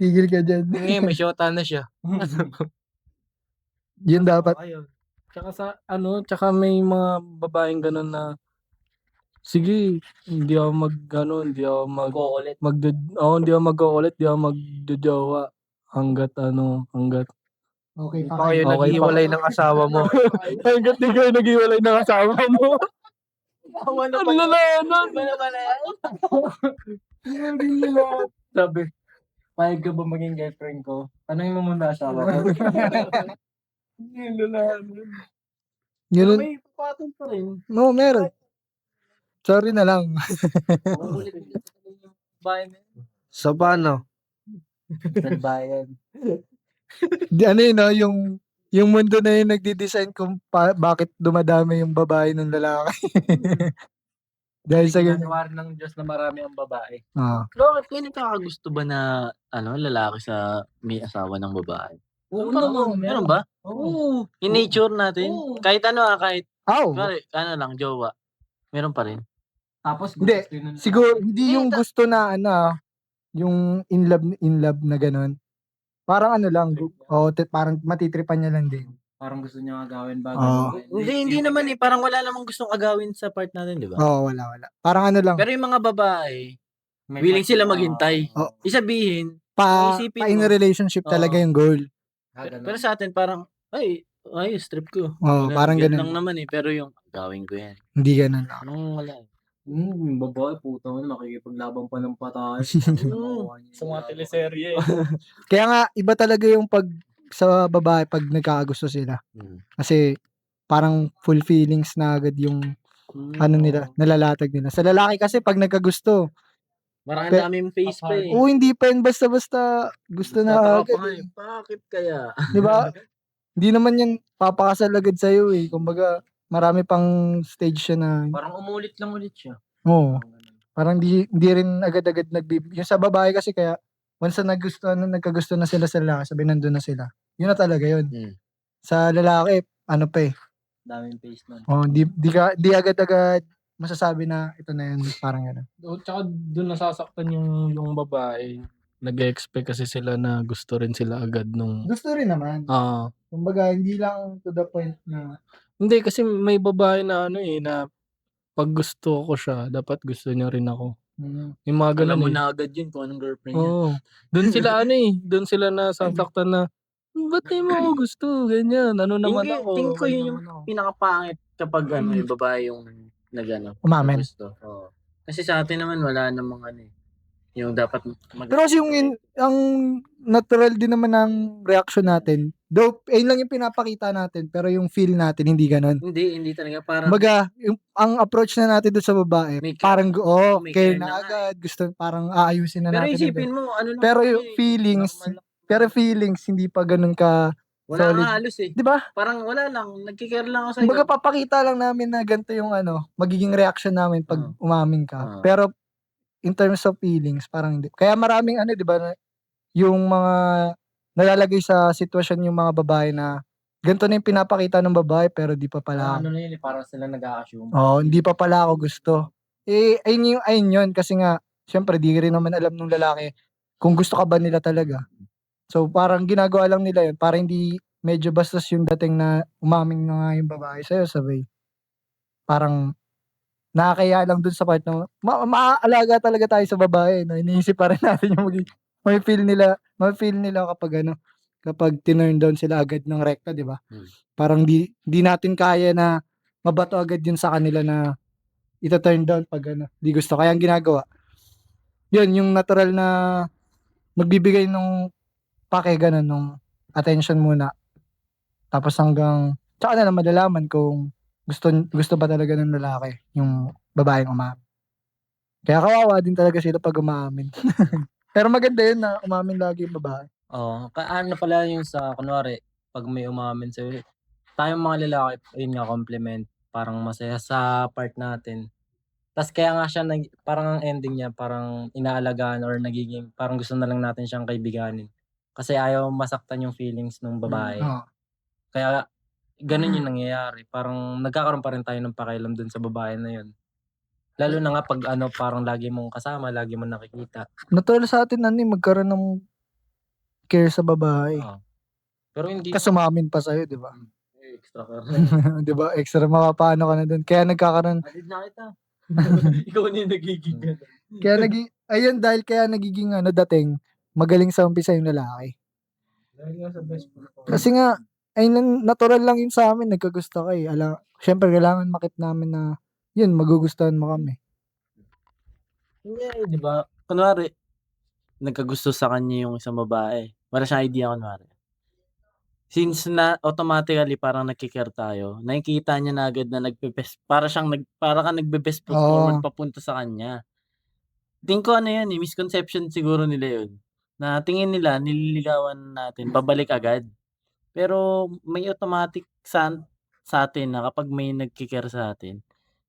S5: Tigil ka dyan.
S6: Ngayon, may shota na siya.
S5: Yun dapat.
S1: Tsaka may mga babaeng ganun na, sige, hindi ako hindi ako hindi ako mag-uulit, hindi ako magjojowa hanggat
S5: Okay
S4: Pa kayo
S1: Okay,
S4: naghihiwalay ng asawa mo.
S1: hanggat di kayo naghiwalay ng asawa mo.
S2: Ano
S1: Ano na yan?
S2: Iba na pala yan.
S3: Sabi, payag ka ba maging girlfriend ko? Tanungin mo muna asawa ko.
S5: Yun.
S2: May papatol pa rin.
S5: No, meron. Sorry na lang.
S4: So paano?
S3: Bayan.
S5: Yung mundo na yun nagdi-design kung bakit dumadami yung babae ng lalaki. Dahil sa ganyan.
S3: Ginagawa ng Diyos na marami ang babae.
S2: Bakit may nagkakagusto ba na lalaki sa may asawa ng babae?
S3: Oo naman.
S2: Meron ba?
S3: Oo.
S2: In nature natin.
S3: Oo.
S2: Kahit kahit
S5: Oh,
S2: lang, jowa. Meron pa rin.
S3: Tapos,
S5: Hindi.
S3: gusto yun ng-
S5: siguro hindi yung gusto na yung in love na ganun. Parang lang, parang matitripan niya lang din.
S3: Parang gusto niya gawin bago.
S5: Oo.
S2: Hindi naman eh. Parang wala namang gustong agawin sa part natin, di ba?
S5: Oo, wala. Parang lang,
S2: Pero yung mga babae, willing sila maghintay.
S5: Oo.
S2: Isabihin, isipin
S5: in
S2: mo.
S5: relationship talaga yung goal.
S2: Pero sa atin parang, ayos, trip ko.
S5: Oo, parang
S2: Yan
S5: ganun.
S2: lang naman eh. Pero yung, gawin ko yan.
S5: Hindi ganun.
S2: Anong wala eh.
S3: Yung babae, puta mo na, makikipaglaban pa ng patay.
S1: Sa mga teleserye.
S5: Kaya nga, iba talaga yung sa babae pag nagkakagusto sila. Kasi parang full feelings na agad yung nila, nalalatag nila. Sa lalaki kasi pag nagkagusto,
S2: Marang ang daming face pa eh.
S5: hindi pa yun basta-basta gusto na agad.
S2: eh. Bakit kaya?
S5: Di ba? Hindi naman yan papakasal agad sa'yo eh. Kumbaga, marami pang stage siya na,
S6: Parang umulit lang ulit siya.
S5: oo. Parang di rin agad-agad yung sa babae kasi kaya, once na nagkagusto na sila sa lalaki, sabi nandun na sila. Yun na talaga yun. Sa lalaki, pa eh.
S3: Daming face nun.
S5: Di agad-agad masasabi na ito na yun. Parang gano'n.
S1: Tsaka doon nasasaktan yung babae. Nag-expect kasi sila na gusto rin sila agad nung...
S5: Gusto rin naman. Kumbaga, hindi lang to the point na...
S1: Hindi, kasi may babae na na pag gusto ko siya, dapat gusto niya rin ako. Yung mga
S2: Alam
S1: ganun
S2: mo
S1: eh.
S2: na agad yun kung anong girlfriend niya.
S1: Oo. Doon sila doon sila nasasaktan na, ba't di mo ako gusto? Ganyan. Ano naman ako?
S2: Tingin ko yun yung
S1: Ano naman ako?
S2: pinakapangit kapag yung babae yung
S5: Umamin.
S2: gusto. Oo. Kasi sa atin naman wala namang Yung dapat
S5: Pero kasi ang natural din naman ng reaction natin. Though, ayun lang yung pinapakita natin, pero yung feel natin, hindi ganun.
S2: hindi talaga parang
S5: Kumbaga, ang approach na natin doon sa babae,
S2: May care.
S5: parang,
S2: May
S5: care
S2: care
S5: na
S2: na nga
S5: agad, gusto, parang aayusin na
S2: pero
S5: natin.
S2: isipin mo ano lang
S5: Pero
S2: kami,
S5: yung feelings, hindi pa ganun ka
S2: wala
S5: solid.
S2: nga halos eh.
S5: Di ba?
S2: Parang wala lang, nagki-care lang ako sa'yo.
S5: Kumbaga, papakita lang namin na ganito yung magiging reaction namin pag umamin ka. Pero, in terms of feelings, parang hindi. Kaya maraming di ba, yung mga nalalagay sa sitwasyon yung mga babae na ganito na yung pinapakita ng babae pero di pa pala.
S3: Ano na yun eh, parang sila nag-a-assume.
S5: Hindi pa pala ako gusto. Ayun yun kasi nga, syempre di rin naman alam ng lalaki kung gusto ka ba nila talaga. So parang ginagawa lang nila yun para hindi medyo bastos yung dating na umaming na nga yung babae sa'yo, sabay. Parang nakakaya lang dun sa part na maaalaga talaga tayo sa babae. No? Iniisip pa rin natin yung may feel nila kapag tinurn down sila agad ng rekta, di ba? Parang di natin kaya na mabato agad yun sa kanila na ita-turn down pag di gusto. Kaya ang ginagawa, yun, yung natural na magbibigay nung ganun, nung attention muna. Tapos tsaka na lang malalaman kung gusto ba talaga ng lalaki yung babaeng umamin. Kaya kawawa din talaga sila pag umaamin. Pero maganda yun na umamin lagi yung babae.
S3: Oo. Ano pala yung sa, kunwari, pag may umamin sa'yo, tayong mga lalaki, ayun nga, compliment, parang masaya sa part natin. Tas kaya nga siya, parang ang ending niya, parang inaalagaan or nagiging, parang gusto na lang natin siyang kaibiganin. Kasi ayaw masaktan yung feelings ng babae.
S5: Oo.
S3: Kaya, ganun yung nangyayari. Parang nagkakaroon pa rin tayo ng pakialam dun sa babae na yun. Lalo na nga pag parang lagi mong kasama, lagi mong nakikita.
S5: Natural sa atin magkaroon ng care sa babae.
S3: Oo. Pero hindi
S5: Kasi umamin pa sa'yo, di ba?
S3: extra ka.
S5: Di ba? Extra mapapaano ka na dun. Kaya nagkakaroon.
S2: Adid na kita. Ikaw na yung nagiging
S5: Dahil kaya nagiging dating, magaling sa umpisa yung lalaki.
S4: Dahil nga sa best friend ko.
S5: Kasi nga, natural lang yun sa amin, nagkagusto ka eh. Siyempre, kailangan makip namin na, yun, magugustuhan mo kami.
S2: Hindi, di ba? Kunwari, nagkagusto sa kanya yung isang babae. Wala siyang idea kunwari. Since na automatically parang nagki-care tayo, nakikita niya na agad na para ka nagbe-best foot forward papunta sa kanya. Tingin ko yan eh, misconception siguro nila yun. Na tingin nila, nililigawan natin, pabalik agad. Pero may automatic sa atin na kapag may nagki-care sa atin.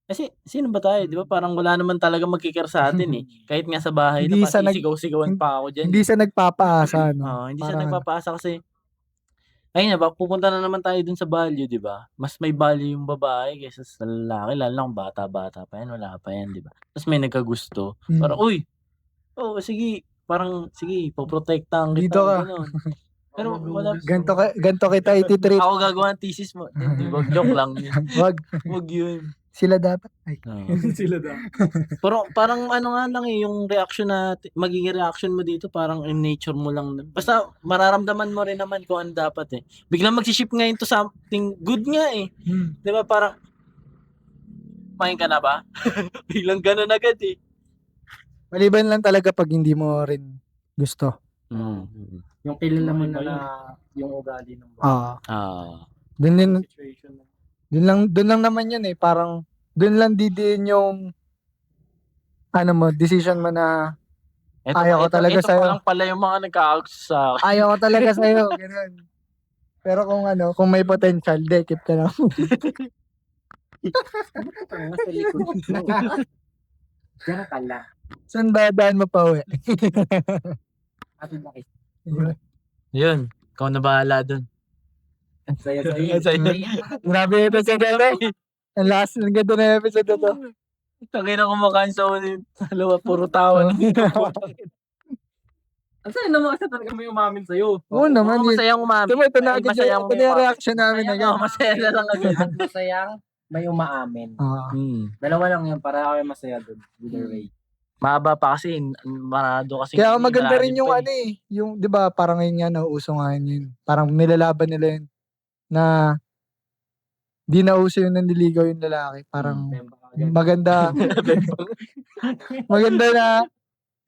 S2: Kasi sino ba tayo, di ba? Parang wala naman talaga magki-care sa atin eh. Kahit nga sa bahay
S5: Hindi
S2: na,
S5: sa
S2: sigaw-sigawan pa ako dyan.
S5: Hindi siya nagpapaasa, no?
S2: Oo, hindi siya nagpapaasa kasi ayun na ba, pupunta na naman tayo dun sa value, di ba? Mas may value yung babae kaysa sa lalaki, lalo na kung bata-bata pa yan, wala pa yan, di ba? Tapos may nagkagusto, parang, uy, sige, parang, sige, poprotektahan kita,
S5: Dito ka.
S2: gano'n. Pero wala,
S5: Ganto kita ititreat.
S2: ako gagawa ng thesis mo. Hindi, wag, joke lang yun. Wag yun.
S5: Sila dapat. Ay.
S4: Sila daw.
S2: Pero parang ano nga lang eh, yung reaction magiging reaction mo dito, parang in nature mo lang. Basta mararamdaman mo rin naman kung ano dapat eh. Biglang mag-ship ngayon to something good nga eh. Di ba parang, kumain ka na ba? Biglang ganun agad eh.
S5: Maliban lang talaga pag hindi mo rin gusto.
S3: yung kilala mo na yung ugali ng babae.
S5: Doon lang naman yun eh. Parang, doon lang didiin yung decision mo na ayaw ko talaga
S2: ito
S5: sa'yo.
S2: pa lang pala yung mga nagka-outs sa akin.
S5: Ayaw ko talaga sa'yo. Ganun. Pero kung may potential, keep ka lang.
S3: Diyan ka lang.
S5: Saan ba daan mo pa uwi?
S2: Yun, ikaw na bahala dun.
S3: Saya-saya.
S5: Grabe ito sa ganda. Ang last ng ganda na episode na to.
S2: Tangin na kumakain sa ulit. Dalawa, puro tawa.
S3: Ang saya naman kasi talaga may umamin sa'yo.
S5: Oo naman.
S2: Masayang umami.
S5: Ito na agad
S2: Masayang
S5: ito na yung reaction namin agad.
S2: Masaya na lang agad.
S3: At masayang may umaamin. Dalawa lang yun para kami masaya doon. Either way.
S2: Mahaba pa kasi, marado kasi.
S5: Kaya maganda rin yung yung 'di ba, parang ngayon nga nauuso nga yun. Parang nilalaban nila yun na di nauso yung nanliligaw yung lalaki. Parang maganda maganda na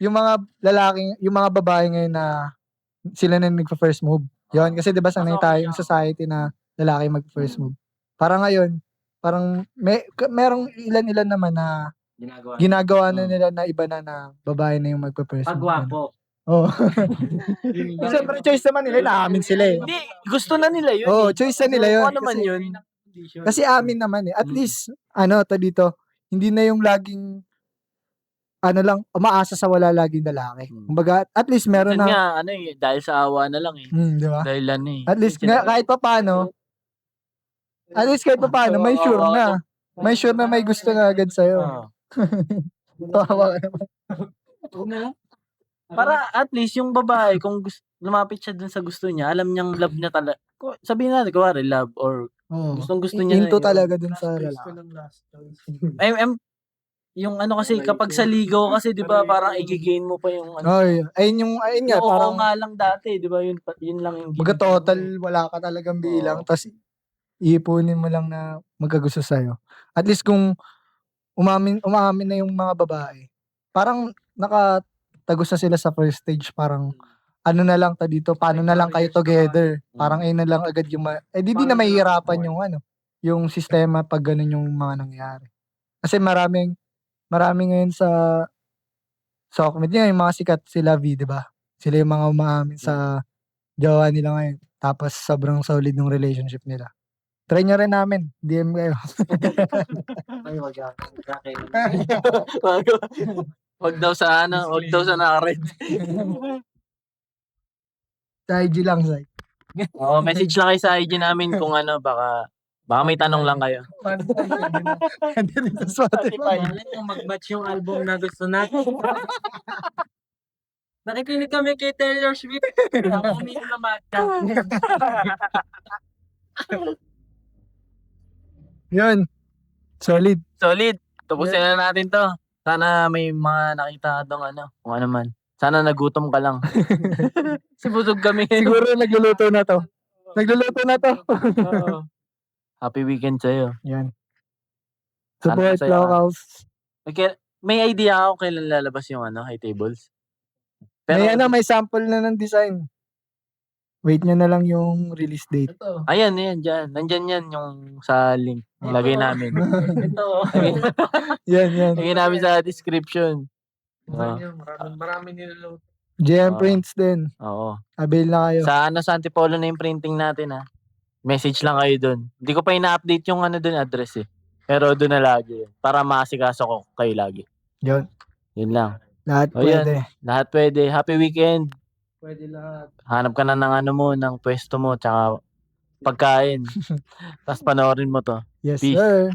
S5: yung mga lalaki, yung mga babae ngayon na sila na nagpa-first move. Yun, kasi 'di ba sanay tayong society na lalaki mag-first move. Parang ngayon, parang merong ilan-ilan naman na ginagawa na nila na iba na babae na yung magpa-first move.
S6: Pagwapo.
S5: Oo. Siyempre choice naman nila, naamin sila eh.
S2: Hindi, gusto na nila yun.
S5: Oo, choice na nila yun.
S2: Kung ano naman
S5: Kasi,
S2: yun.
S5: kasi amin naman eh. At least, dito, hindi na yung laging, umaasa sa wala laging lalaki. Kumbaga, at least meron
S2: Minsan
S5: na,
S2: nga, dahil sa awa na lang eh.
S5: di ba?
S2: Dahil
S5: At least, kahit pa paano, may sure na. May sure na may gusto na agad sa'yo. Tawa ka naman.
S2: Para at least yung babae, kung lumapit siya dun sa gusto niya, alam niyang love niya talaga. Sabihin natin, kuwari, love or
S5: Oo.
S2: gustong-gusto niya na
S5: Into
S2: yun.
S5: talaga dun sa
S4: Last choice ko
S5: lalaki.
S4: ng last choice.
S2: Yung kasi, kapag sa ligaw kasi, di ba, parang i-gain mo pa yung
S5: Ayun nga,
S2: Oo,
S5: parang,
S2: nga lang dati, di ba, yun lang yung
S5: baga total, wala ka talagang bilang, tas iipunin mo lang na magkagusto sa'yo. At least kung umamin na yung mga babae, parang nakatagos na sila sa first stage, parang ano na lang dito, paano na lang kayo together. Parang ayun na lang agad yung di na mahihirapan yung sistema pag ganun yung mga nangyari. Kasi marami ngayon sa Sokmed niya, yung mga sikat sila V, di ba? Sila yung mga umaamin sa jowa nila ngayon. Tapos sobrang solid ng relationship nila. Try nyo rin namin. DM kayo.
S6: Ay, wag yan.
S2: Wag daw sa naka-red.
S5: Sa IG lang, Zay.
S2: Oo, message lang kayo sa IG namin kung baka may tanong lang kayo.
S5: Hindi rin sa Spotify.
S6: Malay mo mag-match yung album na gusto natin. Nakikinig kami kay Taylor Swift. Ako uminom na matcha.
S5: Yun. Solid.
S2: Solid. Tapusin na natin to. Sana may mga nakita ka dong kung ano man. Sana nagutom ka lang. Kasi busog kami.
S5: Siguro nagluluto na to.
S2: Oo. Happy weekend sa'yo.
S5: Yan.
S2: Sana
S5: Support
S2: masaya ka.
S5: locals.
S2: May idea ako kailan lalabas yung high tables.
S5: May sample na ng design. Wait nyo na lang yung release date.
S4: Ito.
S2: Ayan, dyan. Nandyan yan yung sa link. Lagay namin.
S4: Ito.
S5: Yan.
S2: Lagay namin sa description.
S4: Marami niluluto.
S5: JM Prints din.
S2: Oo.
S5: Avail na kayo.
S2: Sa Antipolo na yung printing natin Message lang kayo dun. Hindi ko pa ina-update yung dun address eh. Pero dun na lagi. Para maasikaso ko kayo lagi.
S5: Yun.
S2: Yun lang.
S5: Lahat pwede.
S2: Lahat pwede. Happy weekend.
S4: Pwede lahat.
S2: Hanap ka na ng ng pwesto mo, tsaka pagkain. Tapos panoorin mo to.
S5: Yes,
S2: Peace.
S5: sir.